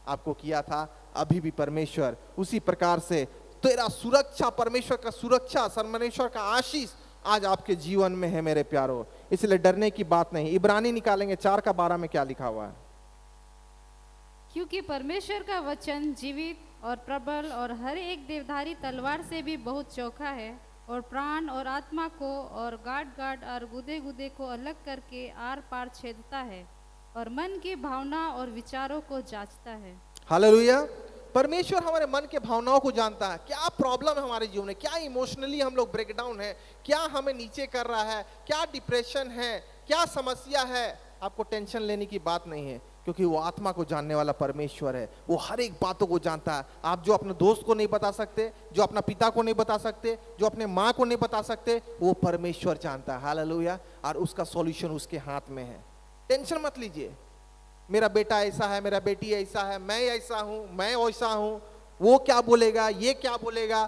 आपको किया था, अभी भी परमेश्वर उसी प्रकार से तेरा सुरक्षा, परमेश्वर का सुरक्षा, परमेश्वर का आशीष आज आपके जीवन में है मेरे प्यारो, इसलिए डरने की बात नहीं। इब्रानी निकालेंगे 4 का 12 में क्या लिखा हुआ है। क्योंकि परमेश्वर का वचन जीवित और प्रबल और हर एक देवधारी तलवार से भी बहुत चौखा है, और प्राण और आत्मा को और गाढ़ और गुदे गुदे को अलग करके आर पार छेदता है, और मन की भावना और विचारों को जांचता है। हालेलुया। परमेश्वर हमारे मन के भावनाओं को जानता है, क्या प्रॉब्लम है हमारे जीवन में, क्या इमोशनली हम लोग ब्रेकडाउन है, क्या हमें नीचे कर रहा है, क्या डिप्रेशन है, क्या समस्या है। आपको टेंशन लेने की बात नहीं है, क्योंकि वो आत्मा को जानने वाला परमेश्वर है। वो हर एक बातों को जानता है। आप जो अपने दोस्त को नहीं बता सकते, जो अपना पिता को नहीं बता सकते, जो अपने माँ को नहीं बता सकते, वो परमेश्वर जानता है। हालेलुया। और उसका सॉल्यूशन उसके हाथ में है। टेंशन मत लीजिए, मेरा बेटा ऐसा है, मेरा बेटी ऐसा है, मैं ऐसा हूं, मैं वैसा हूं, वो क्या बोलेगा, ये क्या बोलेगा,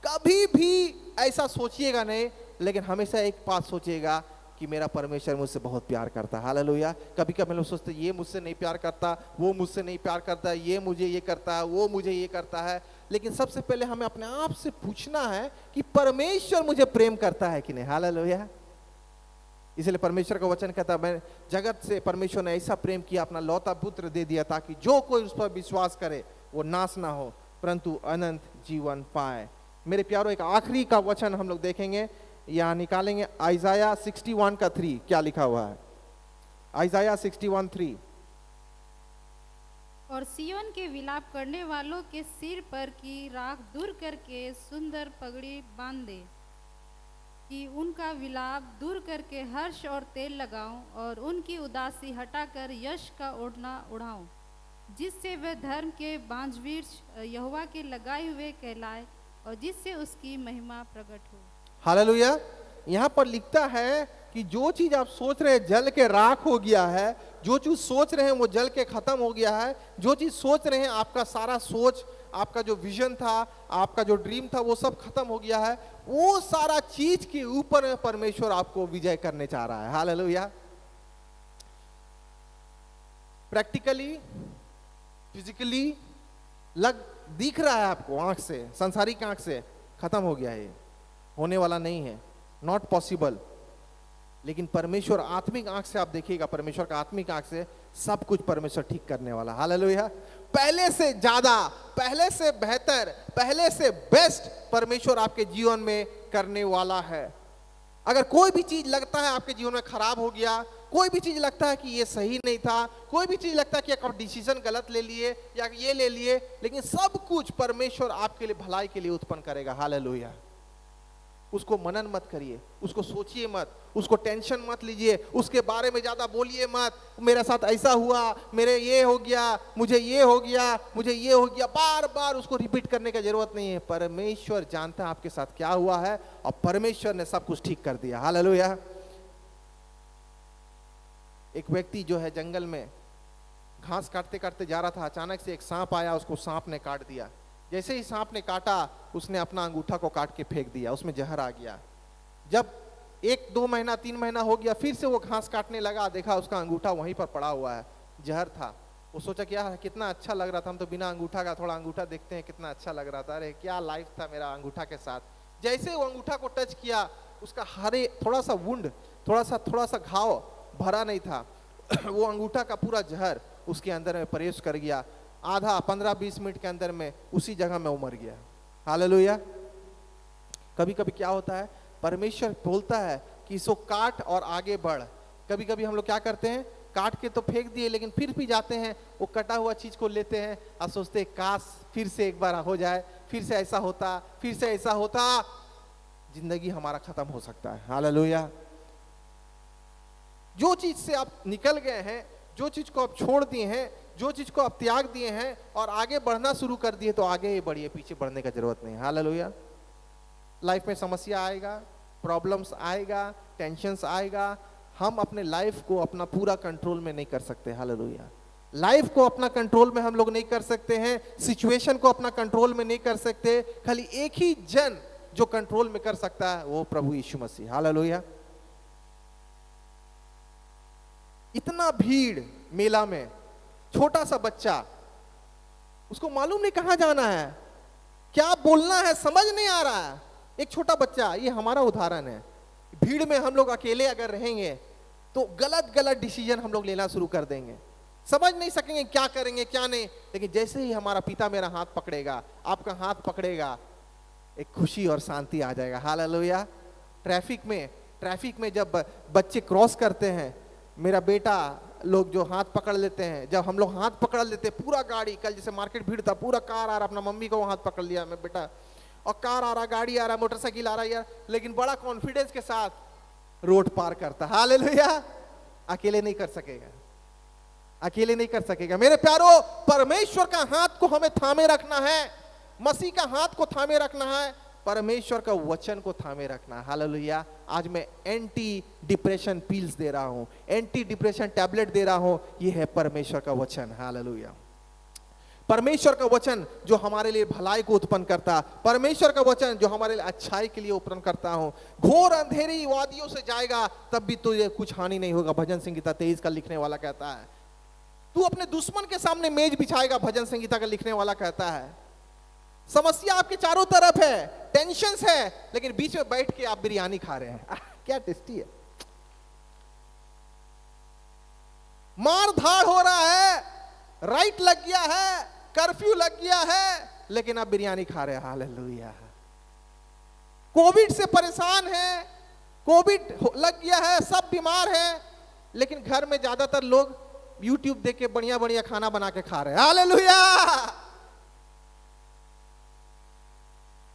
कभी भी ऐसा सोचिएगा नहीं। लेकिन हमेशा एक बात सोचिएगा कि मेरा परमेश्वर मुझसे बहुत प्यार करता है। हालेलुया। कभी कभी लोग सोचते ये मुझसे नहीं प्यार करता, वो मुझसे नहीं प्यार करता, ये मुझे ये करता है, वो मुझे ये करता है। लेकिन सबसे पहले हमें अपने आप से पूछना है कि परमेश्वर मुझे प्रेम करता है कि नहीं। हालेलुया। इसलिए परमेश्वर का वचन कहता है, मैं जगत से परमेश्वर ने ऐसा प्रेम किया, अपना लौता पुत्र दे दिया, ताकि जो कोई उस पर विश्वास करे वो नाश ना हो परंतु अनंत जीवन पाए। मेरे प्यारों, एक आखिरी का वचन हम लोग देखेंगे, यहाँ निकालेंगे आइजाया 61 का 3। क्या लिखा हुआ है? आइजाया 61:3। और सिय्योन के विलाप करने वालों के सिर पर की राख दूर करके सुंदर पगड़ी बांध दे, कि उनका विलाप दूर करके हर्ष और तेल लगाऊं, और उनकी उदासी हटाकर यश का ओढ़ना उड़ाऊं, जिससे वे धर्म के बांझवृक्ष यहोवा के लगाए हुए कहलाए, और जिससे उसकी महिमा प्रकट हो। हालेलुया। यहाँ पर लिखता है कि जो चीज आप सोच रहे हैं जल के राख हो गया है, जो चीज सोच रहे हैं वो जल के खत्म हो गया है, जो चीज सोच रहे हैं आपका सारा सोच, आपका जो विजन था, आपका जो ड्रीम था, वो सब खत्म हो गया है। वो सारा चीज के ऊपर परमेश्वर आपको विजय करने चाह रहा है। हालेलुया। प्रैक्टिकली, फिजिकली दिख रहा है आपको आंख से, संसारिक आंख से खत्म हो गया है, ये होने वाला नहीं है, नॉट पॉसिबल। लेकिन परमेश्वर आत्मिक आंख से आप देखिएगा, परमेश्वर का आत्मिक आंख से सब कुछ परमेश्वर ठीक करने वाला। हालेलुया। पहले से ज्यादा, पहले से बेहतर, पहले से बेस्ट परमेश्वर आपके जीवन में करने वाला है। अगर कोई भी चीज लगता है आपके जीवन में खराब हो गया, कोई भी चीज लगता है कि ये सही नहीं था, कोई भी चीज लगता है कि आप डिसीजन गलत ले लिए या ये ले लिए, लेकिन सब कुछ परमेश्वर आपके लिए भलाई के लिए उत्पन्न करेगा। हालेलुया। उसको मनन मत करिए, उसको सोचिए मत, उसको टेंशन मत लीजिए, उसके बारे में ज्यादा बोलिए मत, मेरे साथ ऐसा हुआ, मेरे ये हो गया, मुझे ये हो गया, मुझे ये हो गया। बार बार उसको रिपीट करने की जरूरत नहीं है। परमेश्वर जानता है आपके साथ क्या हुआ है, और परमेश्वर ने सब कुछ ठीक कर दिया। हालेलुया। एक व्यक्ति जो है जंगल में घास काटते काटते जा रहा था, अचानक से एक सांप आया, उसको सांप ने काट दिया। जैसे ही सांप ने काटा, उसने अपना अंगूठा को काट के फेंक दिया, उसमें जहर आ गया। जब 1-2 महीना 3 महीना हो गया, फिर से वो घास काटने लगा, देखा उसका अंगूठा वहीं पर पड़ा हुआ है, जहर था। वो सोचा क्या कितना अच्छा लग रहा था, हम तो बिना अंगूठा का, थोड़ा अंगूठा देखते हैं कितना अच्छा लग रहा था, अरे क्या लाइफ था मेरा अंगूठा के साथ। जैसे वो अंगूठा को टच किया, उसका हरे थोड़ा सा वुंड, थोड़ा सा घाव भरा नहीं था, वो अंगूठा का पूरा जहर उसके अंदर में प्रवेश कर गया। आधा 15-20 मिनट के अंदर में उसी जगह में वो मर गया। हालेलुया। कभी कभी क्या होता है, परमेश्वर बोलता है कि इसको काट और आगे बढ़। कभी कभी हम लोग क्या करते हैं, काट के तो फेंक दिए, लेकिन फिर भी जाते हैं वो कटा हुआ चीज को लेते हैं और सोचते हैं काश फिर से एक बार हो जाए, फिर से ऐसा होता, फिर से ऐसा होता। जिंदगी हमारा खत्म हो सकता है। हालेलुया। जो चीज से आप निकल गए हैं, जो चीज को आप छोड़ दिए हैं, जो चीज को आप त्याग दिए हैं और आगे बढ़ना शुरू कर दिए, तो आगे ही बढ़िए, पीछे बढ़ने का जरूरत नहीं। हालेलुया। लाइफ में समस्या आएगा, प्रॉब्लम्स आएगा, टेंशन्स आएगा, हम अपने लाइफ को अपना पूरा कंट्रोल में नहीं कर सकते। हालेलुया। लाइफ को अपना कंट्रोल में हम लोग नहीं कर सकते हैं, सिचुएशन को अपना कंट्रोल में नहीं कर सकते। खाली एक ही जन जो कंट्रोल में कर सकता है, वो प्रभु यीशु मसीह। हालेलुया। इतना भीड़ मेला में, छोटा सा बच्चा, उसको मालूम नहीं कहां जाना है, क्या बोलना है, समझ नहीं आ रहा है। एक छोटा बच्चा, ये हमारा उदाहरण है। भीड़ में हम लोग अकेले अगर रहेंगे तो गलत गलत डिसीजन हम लोग लेना शुरू कर देंगे, समझ नहीं सकेंगे क्या करेंगे क्या नहीं। लेकिन जैसे ही हमारा पिता मेरा हाथ पकड़ेगा, आपका हाथ पकड़ेगा, एक खुशी और शांति आ जाएगा। हालेलुया। ट्रैफिक में जब बच्चे क्रॉस करते हैं, मेरा बेटा लोग जो हाथ पकड़ लेते हैं, जब हम लोग हाथ पकड़ लेते हैं, पूरा गाड़ी, कल जैसे मार्केट भीड़ था, पूरा कार आ रहा, अपना मम्मी को हाथ पकड़ लिया मैं बेटा, और कार आ रहा, गाड़ी आ रहा, मोटरसाइकिल आ रहा यार, लेकिन बड़ा कॉन्फिडेंस के साथ रोड पार करता। हालेलुया। अकेले नहीं कर सकेगा, अकेले नहीं कर सकेगा। मेरे प्यारो, परमेश्वर का हाथ को हमें थामे रखना है, मसीह का हाथ को थामे रखना है, परमेश्वर का वचन को थामे रखना है। हालेलुया। आज मैं एंटी डिप्रेशन पिल्स दे रहा हूं, एंटी डिप्रेशन टैबलेट दे रहा हूं, ये है परमेश्वर का वचन। हालेलुया। परमेश्वर का वचन जो हमारे लिए भलाई को उत्पन्न करता, परमेश्वर का वचन जो हमारे लिए अच्छाई के लिए उत्पन्न करता हूं। घोर अंधेरी वादियों से जाएगा तब भी तुझे कुछ हानि नहीं होगा, भजन संहिता 23 का लिखने वाला कहता है। तू अपने दुश्मन के सामने मेज बिछाएगा, भजन संहिता का लिखने वाला कहता है। समस्या आपके चारों तरफ है, टेंशन्स है, लेकिन बीच में बैठ के आप बिरयानी खा रहे हैं। क्या टेस्टी है। मार धाड़ हो रहा है, राइट लग गया है, कर्फ्यू लग गया है, लेकिन आप बिरयानी खा रहे हैं। हालेलुया। कोविड से परेशान है, कोविड लग गया है, सब बीमार है, लेकिन घर में ज्यादातर लोग यूट्यूब देख के बढ़िया बढ़िया खाना बना के खा रहे हैं। हालेलुया।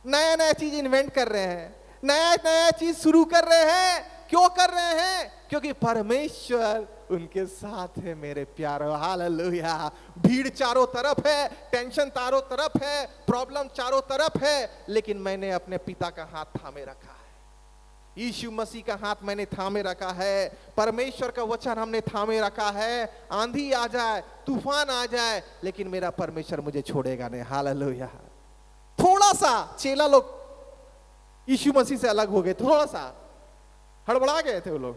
नया नया चीज इन्वेंट कर रहे हैं, नया नया चीज शुरू कर रहे हैं। क्यों कर रहे हैं? क्योंकि परमेश्वर उनके साथ है मेरे प्यारो। हालेलुया। भीड़ चारों तरफ है, टेंशन चारों तरफ है, प्रॉब्लम चारों तरफ है, लेकिन मैंने अपने पिता का हाथ थामे रखा है, यीशु मसीह का हाथ मैंने थामे रखा है, परमेश्वर का वचन हमने थामे रखा है। आंधी आ जाए, तूफान आ जाए, लेकिन मेरा परमेश्वर मुझे छोड़ेगा नहीं। हालेलुया। थोड़ा सा चेला लोग यीशु मसीह से अलग हो गए, थोड़ा सा हड़बड़ा गए थे वो लोग।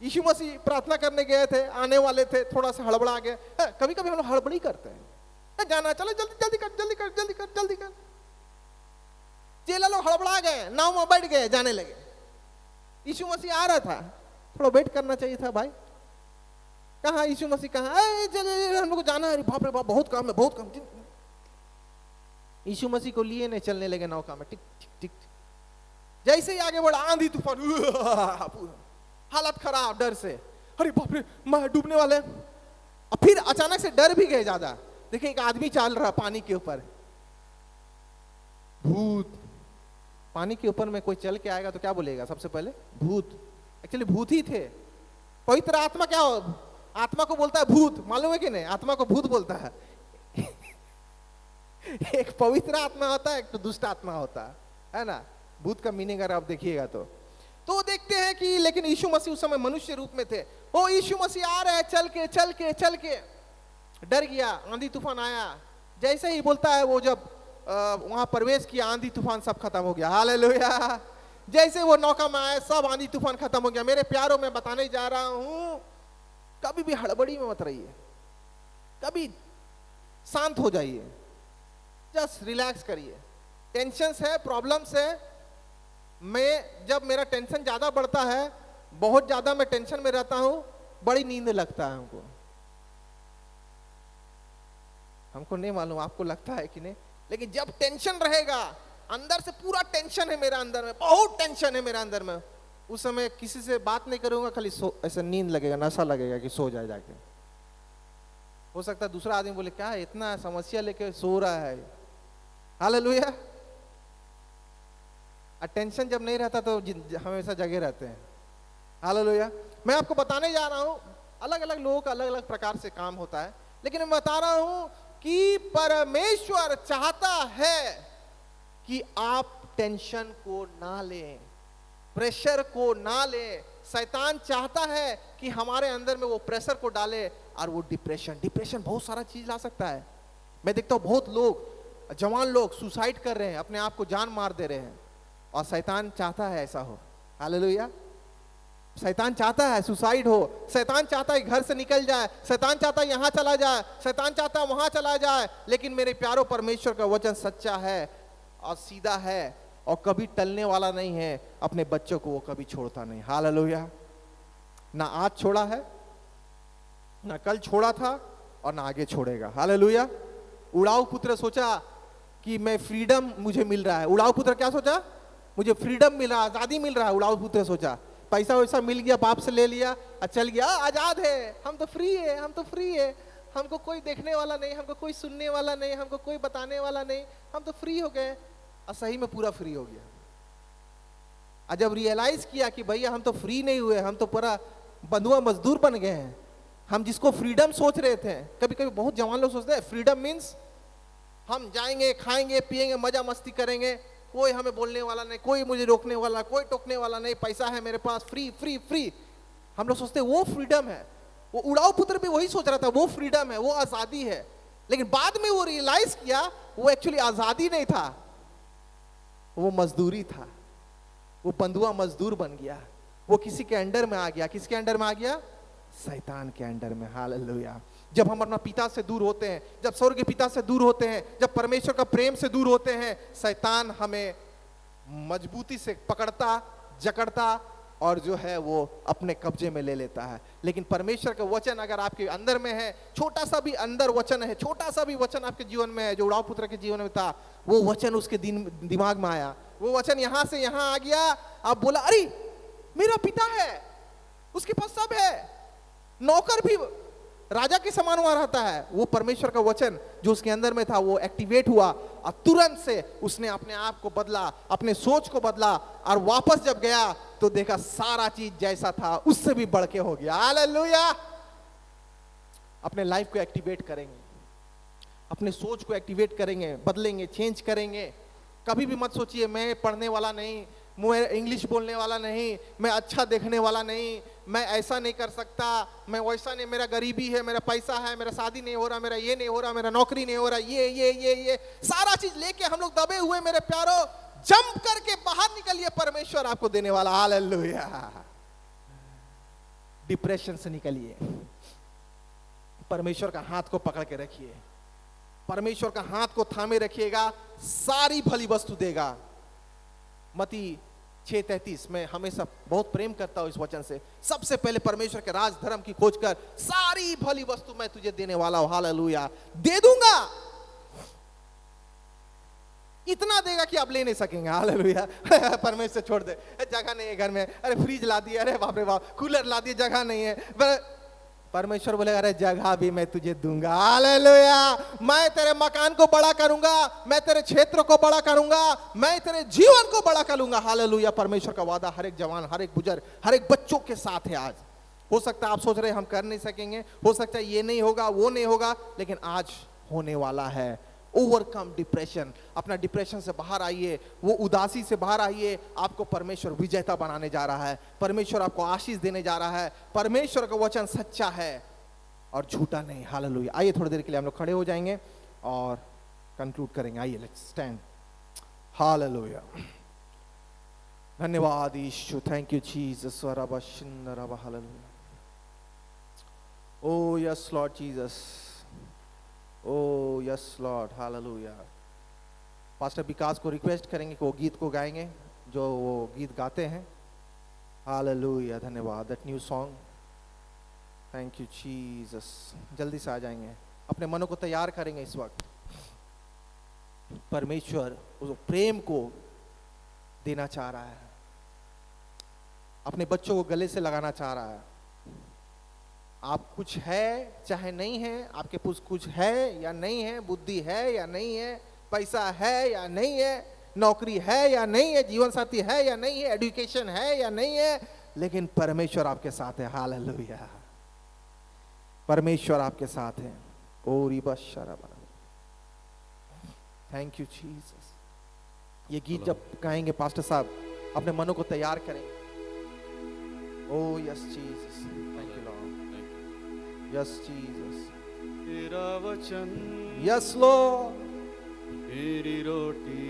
यीशु मसीह प्रार्थना करने गए थे, आने वाले थे, थोड़ा सा हड़बड़ा गए। कभी कभी हम लोग हड़बड़ी करते हैं, जाना चलो जल्दी जल्दी कर जल्दी कर जल्दी कर जल्दी कर। चेला लोग हड़बड़ा गए, नाव में बैठ गए, जाने लगे। यीशु मसीह आ रहा था, थोड़ा वेट करना चाहिए था भाई। कहाँ यीशु मसीह, कहाँ? चले हम लोग को जाना है। बाप रे बाप, बहुत काम है, बहुत काम। यीशु मसीह को लिए नहीं, चलने लगे नौका में, टिक टिक टिक। जैसे ही आगे बढ़ा, आंधी तूफान, हालत खराब डर से। अरे बाप रे, मैं डूबने वाले। और फिर अचानक से डर भी गए ज्यादा। देखिए एक आदमी चल रहा पानी के ऊपर, भूत। पानी के ऊपर में कोई चल के आएगा तो क्या बोलेगा सबसे पहले? भूत। एक्चुअली भूत ही थे। पवित्र आत्मा क्या हो? आत्मा को बोलता है भूत, मालूम है कि नहीं? आत्मा को भूत बोलता है। एक पवित्र आत्मा होता है, एक तो दुष्ट आत्मा होता है ना। भूत का मीनिंग अगर आप देखिएगा तो देखते हैं कि लेकिन यीशु मसीह उस समय मनुष्य रूप में थे। ओ यीशु मसीह आ रहे हैं, चल के चल के चल के। डर गया, आंधी तूफान आया। जैसे ही बोलता है वो, जब वहां प्रवेश किया, आंधी तूफान सब खत्म हो गया। हालेलुया। जैसे वो नौका में आए, सब आंधी तूफान खत्म हो गया। मेरे प्यारों में बताने जा रहा हूं, कभी भी हड़बड़ी में मत रहिए, कभी शांत हो जाइए, जस्ट रिलैक्स करिए। टेंशन है, प्रॉब्लम्स है। जब मेरा टेंशन ज्यादा बढ़ता है, बहुत ज्यादा मैं टेंशन में रहता हूं, बड़ी नींद लगता है हमको नहीं मालूम आपको लगता है कि नहीं, लेकिन जब टेंशन रहेगा, अंदर से पूरा टेंशन है मेरा अंदर में, बहुत टेंशन है मेरा अंदर में, उस समय किसी से बात नहीं करूंगा, खाली ऐसा नींद लगेगा, नशा लगेगा कि सो जाए जाके। हो सकता है दूसरा आदमी बोले क्या है, इतना समस्या लेके सो रहा है। हालेलुया। टेंशन जब नहीं रहता तो हमेशा जगे रहते हैं। हालेलुया। मैं आपको बताने जा रहा हूं, अलग अलग लोगों का अलग अलग प्रकार से काम होता है, लेकिन मैं बता रहा हूं कि परमेश्वर चाहता है कि आप टेंशन को ना लें, प्रेशर को ना लें। शैतान चाहता है कि हमारे अंदर में वो प्रेशर को डाले, और वो डिप्रेशन बहुत सारा चीज ला सकता है। मैं देखता हूं बहुत लोग, जवान लोग सुसाइड कर रहे हैं, अपने आप को जान मार दे रहे हैं, और शैतान चाहता है ऐसा हो। हालेलुया। शैतान चाहता है सुसाइड हो, शैतान चाहता है घर से निकल जाए, शैतान चाहता है यहां चला जाए, शैतान चाहता है वहां चला जाए। लेकिन मेरे प्यारो, परमेश्वर का वचन सच्चा है और सीधा है और कभी टलने वाला नहीं है। अपने बच्चों को वो कभी छोड़ता नहीं। हालेलुया। ना आज छोड़ा है, ना कल छोड़ा था, और ना आगे छोड़ेगा। हालेलुया। उड़ाऊ पुत्र सोचा कि मैं फ्रीडम मुझे मिल रहा है। उड़ाऊ पुत्र क्या सोचा? मुझे फ्रीडम मिला, आजादी मिल रहा है। उड़ाऊ पुत्र सोचा, पैसा वैसा मिल गया, बाप से ले लिया और चल गया, आजाद है, हम तो फ्री है, हम तो फ्री है, हमको कोई देखने वाला नहीं, हमको कोई सुनने वाला नहीं, हमको कोई बताने वाला नहीं, हम तो फ्री हो गए। और सही में पूरा फ्री हो गया। और जब रियलाइज किया कि भैया हम तो फ्री नहीं हुए, हम तो पूरा बंधुआ मजदूर बन गए हैं, हम जिसको फ्रीडम सोच रहे थे, कभी कभी बहुत जवान लोग सोचते हैं फ्रीडम मीन्स हम जाएंगे, खाएंगे, पिएंगे, मजा मस्ती करेंगे, कोई हमें बोलने वाला नहीं, कोई मुझे रोकने वाला, कोई टोकने वाला नहीं, पैसा है मेरे पास, फ्री फ्री फ्री। हम लोग सोचते हैं वो फ्रीडम है। वो उड़ाऊ पुत्र भी वही सोच रहा था, वो फ्रीडम है, वो आजादी है। लेकिन बाद में वो रियलाइज किया वो एक्चुअली आजादी नहीं था, वो मजदूरी था। वो बंधुआ मजदूर बन गया, वो किसी के अंडर में आ गया। किसके अंडर में आ गया? शैतान के अंडर में। हालेलुया। जब हम अपना पिता से दूर होते हैं, जब स्वर्ग के पिता से दूर होते हैं, जब परमेश्वर का प्रेम से दूर होते हैं, शैतान हमें मजबूती से पकड़ता, जकड़ता और जो है वो अपने कब्जे में ले लेता है। लेकिन परमेश्वर का वचन अगर आपके अंदर में है, छोटा सा भी अंदर वचन है, छोटा सा भी वचन आपके जीवन में है, जो उड़ाव पुत्र के जीवन में था, वो वचन उसके दिमाग में आया, वो वचन यहां से यहां आ गया। आप बोला अरे मेरा पिता है, उसके पास सब है, नौकर भी राजा के समान हुआ रहता है। वो परमेश्वर का वचन जो उसके अंदर में था वो एक्टिवेट हुआ और तुरंत से उसने अपने आप को बदला, अपने सोच को बदला और वापस जब गया तो देखा सारा चीज जैसा था उससे भी बढ़ के हो गया। हालेलुया। अपने लाइफ को एक्टिवेट करेंगे, अपने सोच को एक्टिवेट करेंगे, बदलेंगे, चेंज करेंगे। कभी भी मत सोचिए मैं पढ़ने वाला नहीं, मैं इंग्लिश बोलने वाला नहीं, मैं अच्छा देखने वाला नहीं, मैं ऐसा नहीं कर सकता, मैं वैसा नहीं, मेरा गरीबी है, मेरा पैसा है, मेरा शादी नहीं हो रहा, मेरा ये नहीं हो रहा, मेरा नौकरी नहीं हो रहा, ये सारा चीज लेके हम लोग दबे हुए। मेरे प्यारो जंप करके बाहर निकलिए, परमेश्वर आपको देने वाला। हालेलुया। डिप्रेशन से निकलिए, परमेश्वर का हाथ को पकड़ के रखिए, परमेश्वर का हाथ को थामे रखिएगा, सारी भली वस्तु देगा। मती 6:33 में हमेशा बहुत प्रेम करता हूं इस वचन से। सबसे पहले परमेश्वर के राज धर्म की खोज कर, सारी भली वस्तु मैं तुझे देने वाला हूं। हालेलुया। दे दूंगा, इतना देगा कि आप ले नहीं सकेंगे। हालेलुया। परमेश्वर छोड़ दे, जगह नहीं है घर में, अरे फ्रिज ला दिया, अरे बाप रे बाप, कूलर ला दिया, जगह नहीं है। परमेश्वर बोलेगा अरे जगह भी मैं तुझे दूंगा। हालेलुया। मैं तेरे मकान को बड़ा करूंगा, मैं तेरे क्षेत्र को बड़ा करूंगा, मैं तेरे जीवन को बड़ा करूंगा। हालेलुया। परमेश्वर का वादा हर एक जवान, हर एक बुजुर्ग, हर एक बच्चों के साथ है आज। हो सकता है आप सोच रहे हैं हम कर नहीं सकेंगे, हो सकता है ये नहीं होगा, वो नहीं होगा, लेकिन आज होने वाला है। ओवरकम डिप्रेशन, अपना डिप्रेशन से बाहर आइए, वो उदासी से बाहर आइए। आपको परमेश्वर विजेता बनाने जा रहा है, परमेश्वर आपको आशीष देने जा रहा है। परमेश्वर का वचन सच्चा है और झूठा नहीं। हालेलुया। आइए थोड़ी देर के लिए हम लोग खड़े हो जाएंगे और कंक्लूड करेंगे। आइए लेट्स स्टैंड। हालेलुया। धन्यवाद Yeshu, thank you Jesus. Hallelujah. Oh yes Lord Jesus, oh yes Lord. Hallelujah. Pastor Vikas को रिक्वेस्ट करेंगे कि वो गीत को गाएंगे जो वो गीत गाते हैं। हालेलुया। धन्यवाद। That new song, thank you Jesus. जल्दी से आ जाएंगे, अपने मनों को तैयार करेंगे। इस वक्त परमेश्वर उस प्रेम को देना चाह रहा है, अपने बच्चों को गले से लगाना चाह रहा है। आप कुछ है चाहे नहीं है, आपके पास कुछ है या नहीं है, बुद्धि है या नहीं है, पैसा है या नहीं है, नौकरी है या नहीं है, जीवन साथी है या नहीं है, एजुकेशन है या नहीं है, लेकिन परमेश्वर आपके साथ है। हालेलुया। परमेश्वर आपके साथ है। ओरी बशरा। Thank you Jesus. ये गीत जब गाएंगे पास्टर साहब अपने मनों को तैयार करेंगे। ओ yes Jesus, thank you Lord. Yes Jesus. तेरा वचन, यस लॉर्ड, मेरी रोटी,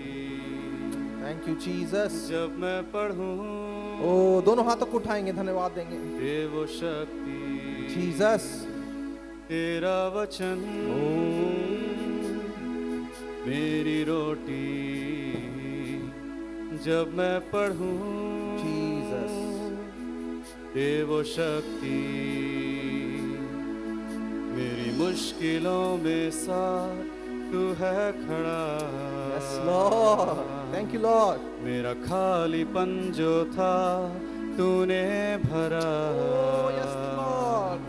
थैंक यू जीसस। जब मैं पढ़ूं, ओ दोनों हाथों को उठाएंगे, धन्यवाद देंगे। दे वो शक्ति, जीसस। तेरा वचन, मेरी रोटी, जब मैं पढ़ूं, जीसस। दे वो शक्ति, मेरी मुश्किलों में साथ तू है खड़ा। Yes Lord, thank you Lord. मेरा खालीपन जो था तूने भरा। Yes Lord.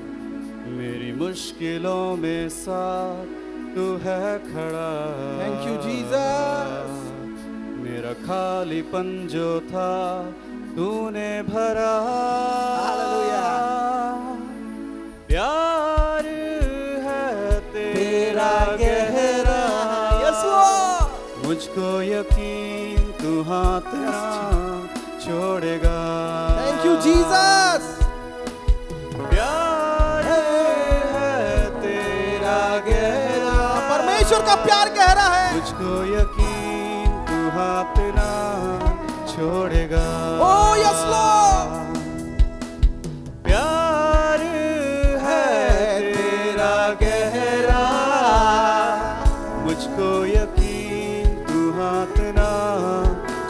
मेरी मुश्किलों में साथ तू है खड़ा। Thank you Jesus. मेरा खालीपन जो था तूने भरा। हालेलुया। प्यार मुझको यकीन तू हाथ ना छोड़ेगा। Thank you Jesus. प्यार है तेरा गहरा, परमेश्वर का प्यार गहरा है। मुझको यकीन तू हाथ ना छोड़ेगा। ओ यस लॉर्ड। प्यार है तेरा गहरा, मुझको यकीन तू हाथ ना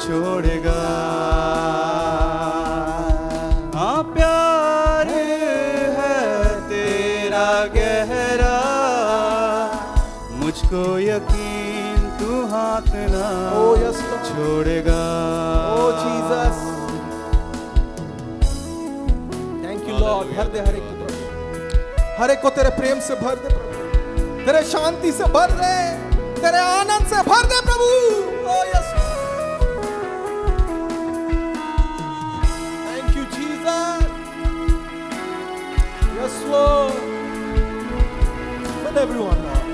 छोड़ेगा। हाँ प्यार है तेरा गहरा, मुझको यकीन तू हाथ ना Oh, yes, Lord. छोड़ेगा। ओ जीसस। Thank you Lord. भर दे हर एक को प्रभु, हर एक को तेरे प्रेम से भर दे प्रभु, तेरे शांति से भर दे, तेरे आनंद से भर दे प्रभु। Oh yes. Thank you Jesus. Yes Lord. Fill everyone, Lord.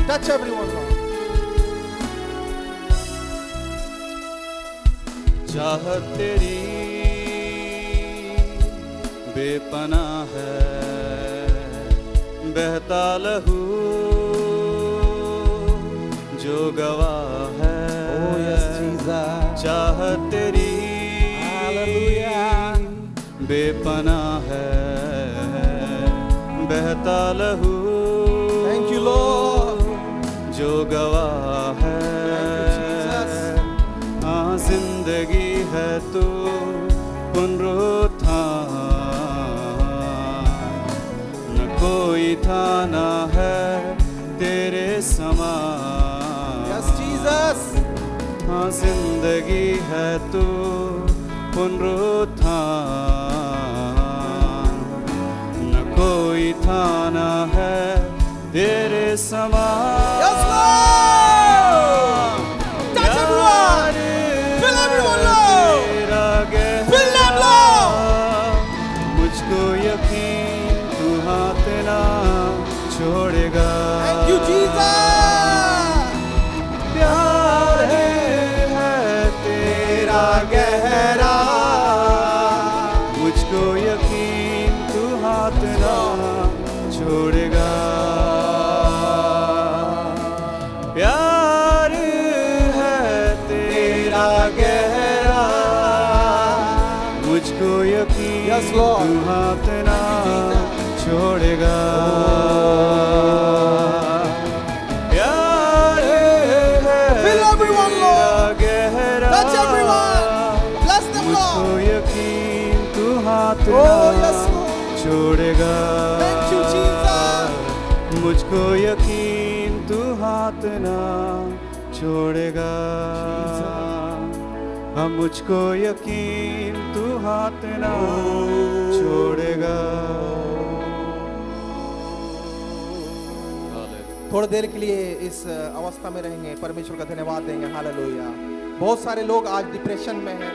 Touch everyone, Lord. चाहत तेरी बेपनाह है, बहता लहू जो गवाह है। Oh yes, Jesus. चाहत तेरी Hallelujah. बेपनाह है, बहता लहू Thank you, Lord. जो गवाह है। हाँ जिंदगी है तू पुनरुत्थान, न कोई था ना है तेरे समान। Yes, Jesus. हाँ जिंदगी है तू पुनरुत्थान, न कोई था ना है तेरे समान। Yes, Lord. Touch everyone. Fill everyone, Lord. तेरा गहरा, Fill them, Lord. मुझको यकीन तू हाथ ना छोड़ेगा। Thank you, Jesus. प्यार है तेरा गहरा, मुझको यकीन तू हाथ ना छोड़ेगा। प्यार है तेरा गहरा, मुझको यकीन Yes, Lord. तू हाथ ना छोड़ेगा। प्यार है Fill everyone, तेरा Lord. गहरा, Touch everyone. Bless them, मुझको Lord. यकीन तू हाथ Oh, ना yes, Lord. छोड़ेगा। Thank you, Jesus. मुझको यकीन तू हाथ ना छोड़ेगा। हाँ मुझको यकीन तू हाथ ना छोड़ेगा। थोड़ी देर के लिए इस अवस्था में रहेंगे, परमेश्वर का धन्यवाद देंगे। हालेलुया। बहुत सारे लोग आज डिप्रेशन में हैं।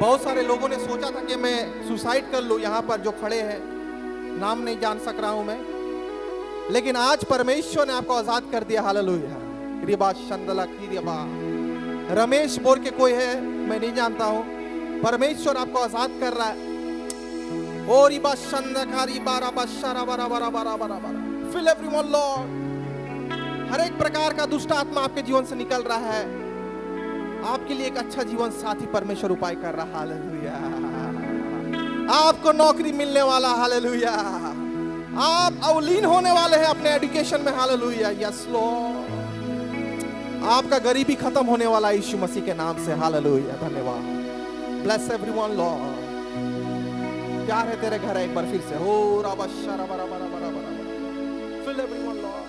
बहुत सारे लोगों ने सोचा था कि मैं सुसाइड कर लूं। यहाँ पर जो खड़े हैं, नाम नहीं जान सक रहा हूं मैं, लेकिन आज परमेश्वर ने आपको आजाद कर दिया। हालेलुया। रिबा शंदला की रिबा, रमेश बोल के कोई है, मैं नहीं जानता हूं। परमेश्वर आपको आजाद कर रहा है। और रिबा शंदकारी बारा बशारा बारा बारा बारा बारा बारा। Fill everyone Lord. हर एक प्रकार का दुष्ट आत्मा आपके जीवन से निकल रहा है। आपके लिए एक अच्छा जीवन साथी परमेश्वर उपाय कर रहा। हालेलुया। आपको नौकरी मिलने वाला। हालेलुया। आप अवलीन होने वाले हैं अपने एजुकेशन में। हालेलुया। Yes Lord. आपका गरीबी खत्म होने वाला यीशु मसीह के नाम से। हालेलुया। धन्यवाद। Bless everyone Lord. प्यार है तेरे घर है एक बार फिर से। हो राबा शारा बारा बारा बारा बारा। Fill everyone lord.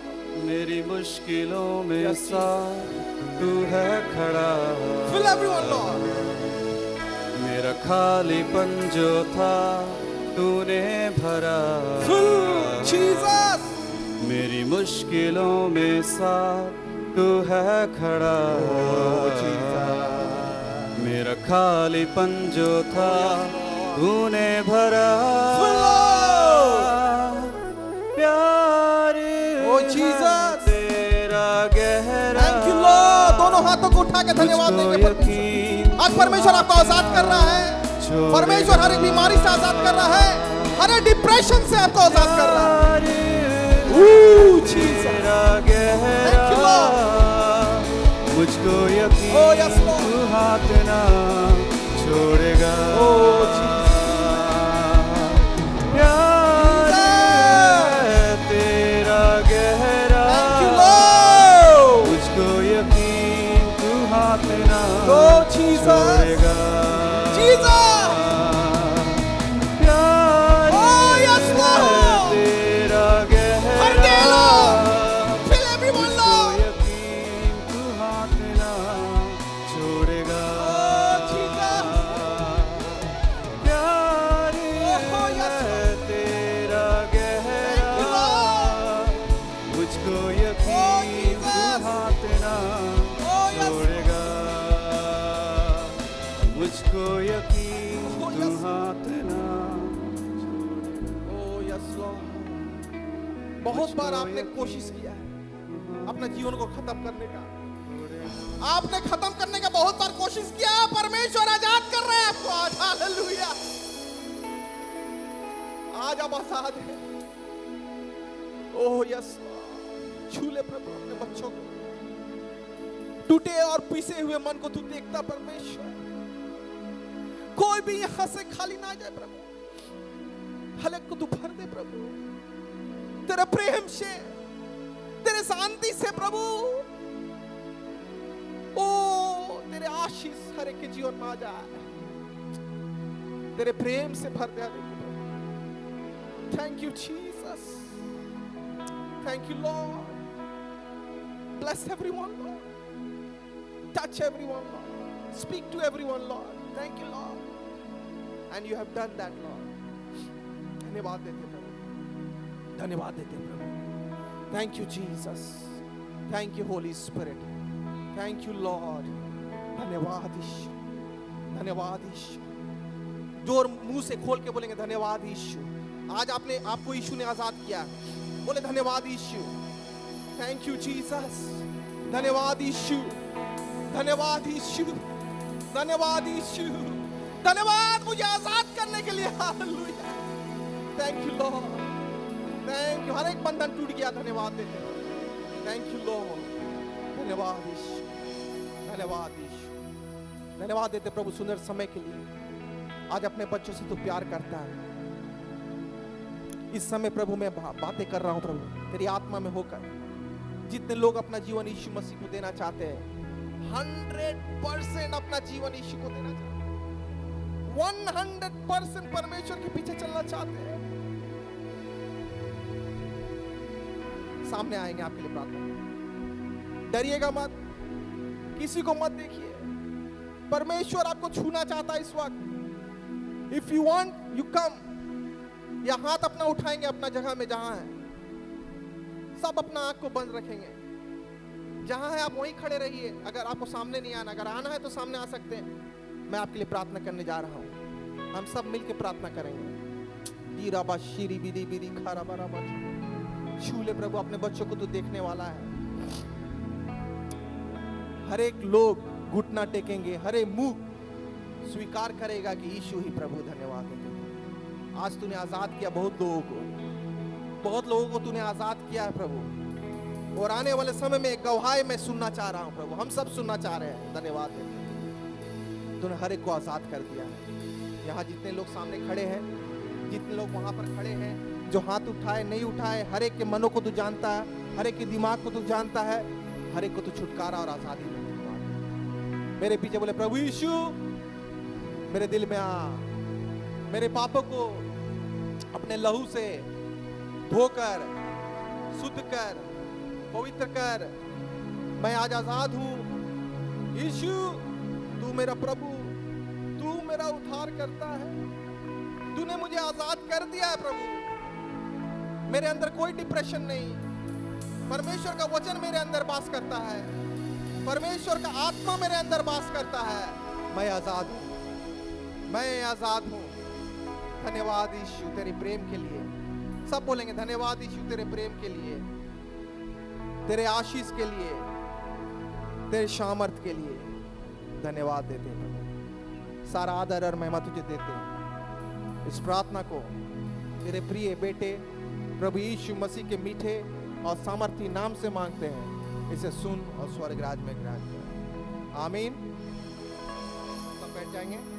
मेरी मुश्किलों में Yes, साथ तू है खड़ा। Fill everyone, Lord. मेरा खालीपन जो था तूने भरा। Fill Jesus. मेरी मुश्किलों में साथ तू है खड़ा। मेरा खालीपन जो था तूने भरा। Fill Lord. प्यार Oh, Jesus. तेरा गहरा। Thank you, Lord. दोनों हाथों हाथों को उठा के धन्यवाद मुझको देंगे परमेश्वर। यकीन आज परमेश्वर आपको आजाद कर रहा है। परमेश्वर हर एक बीमारी से आजाद कर रहा है, हर एक डिप्रेशन से आपको आजाद कर रहा है। तेरा गहरा मुझको यकीन Oh, yes, Lord. तू हाथ ना छोड़ेगा। प्यार है तेरा गहरा मुझको यकीन तू हाथ ना छोड़ेगा। प्यार है तेरा गहरा मुझको यकीन तू हाथ ना छोड़ेगा। प्यार है तेरा गहरा मुझको यकीन तू हाथ ना छोड़ेगा। मुझको यकीन तू हाथ ना बहुत बार आपने कोशिश किया है अपना जीवन को खत्म करने का, आपने खत्म करने का बहुत बार कोशिश किया। परमेश्वर आजाद कर रहे हैं आपको आज। हालेलुया, आज आप आजाद हैं। ओह यस, छू ले प्रभु अपने बच्चों को, टूटे और पीसे हुए मन को तू देखता परमेश्वर। कोई भी यहां से खाली ना जाए प्रभु, हलक को तू भर दे प्रभु तेरे प्रेम से, तेरे शांति से प्रभु। ओ तेरे आशीष हर एक के जीवन में आ जाए, तेरे प्रेम से भर दे प्रभु। Thank you Jesus, thank you Lord. Bless everyone Lord, touch everyone Lord, speak to everyone Lord. Thank you Lord, and you have done that Lord. धन्यवाद देते प्रभु, धन्यवाद देते प्रभु। Thank you Jesus, thank you Holy Spirit, thank you Lord. धन्यवाद यीशु, धन्यवाद यीशु। जोर मुंह से खोल के बोलेंगे धन्यवाद यीशु। आज आपको यीशु ने आजाद किया, बोले धन्यवाद यीशु। थैंक यू जीसस, धन्यवाद यीशु, धन्यवाद यीशु, धन्यवाद यीशु, धन्यवाद मुझे आजाद करने के लिए। Hallelujah, thank you Lord, thank you. हर एक बंधन टूट गया, धन्यवाद देते हैं। थैंक यू लॉर्ड, धन्यवाद यीशु, धन्यवाद यीशु, धन्यवाद देते प्रभु सुंदर समय के लिए। आज अपने बच्चों से तू प्यार करता है। इस समय प्रभु मैं बातें कर रहा हूं प्रभु तेरी आत्मा में होकर। जितने लोग अपना जीवन यीशु मसीह को देना चाहते हैं, 100% अपना जीवन यीशु को देना चाहते हैं, 100% परमेश्वर के पीछे चलना चाहते हैं, सामने आएंगे आपके लिए प्रार्थना। डरिएगा मत, किसी को मत देखिए। परमेश्वर आपको छूना चाहता है इस वक्त। If you want you come. या हाथ अपना उठाएंगे अपना जगह में जहां है, सब अपना आंख को बंद रखेंगे। जहां है आप वहीं खड़े रहिए। अगर आपको सामने नहीं आना, अगर आना है तो सामने आ सकते हैं। मैं आपके लिए प्रार्थना करने जा रहा हूं, हम सब मिलकर प्रार्थना करेंगे। ईराबा शीरी बिरी बिरी खारा बारा बारा। छू ले प्रभु अपने बच्चों को, तू देखने वाला है। हर एक लोग घुटना टेकेंगे, हर एक मुंह स्वीकार करेगा कि यीशु ही प्रभु। धन्यवाद देते। आज तूने आजाद किया बहुत लोगों को तूने आजाद किया है प्रभु। और आने वाले समय में एक गवाही मैं सुनना चाह रहा हूं प्रभु, हम सब सुनना चाह रहे हैं। धन्यवाद देते, तूने हर एक को आजाद कर दिया है। यहाँ जितने लोग सामने खड़े हैं, जितने लोग वहां पर खड़े हैं, जो हाथ उठाए नहीं उठाए, हर एक के मनों को तू जानता है, हर एक के दिमाग को तू जानता है। हर एक को तू छुटकारा और आजादी दे। मेरे पीछे बोले प्रभु यीशु मेरे दिल में आ, मेरे पापों को अपने लहू से धोकर शुद्ध कर, पवित्र कर। मैं आज आजाद हूं। यीशु तू मेरा प्रभु, तू मेरा उद्धार करता है। तूने मुझे आजाद कर दिया है प्रभु। मेरे अंदर कोई डिप्रेशन नहीं। परमेश्वर का वचन मेरे अंदर वास करता है, परमेश्वर का आत्मा मेरे अंदर वास करता है। मैं आजाद हूं, मैं आजाद हूं। धन्यवाद यीशु तेरे प्रेम के लिए। सब बोलेंगे धन्यवाद यीशु तेरे प्रेम के लिए, तेरे आशीष के लिए। तेरे सामर्थ के लिए धन्यवाद देते हैं प्रभु। सारा आदर और महिमा तुझे देते हैं। इस प्रार्थना को तेरे प्रिय बेटे प्रभु यीशु मसीह के मीठे और सामर्थी नाम से मांगते हैं। इसे सुन और स्वर्ग राज में ग्रहण कर। आमीन। सब बैठ जाएंगे।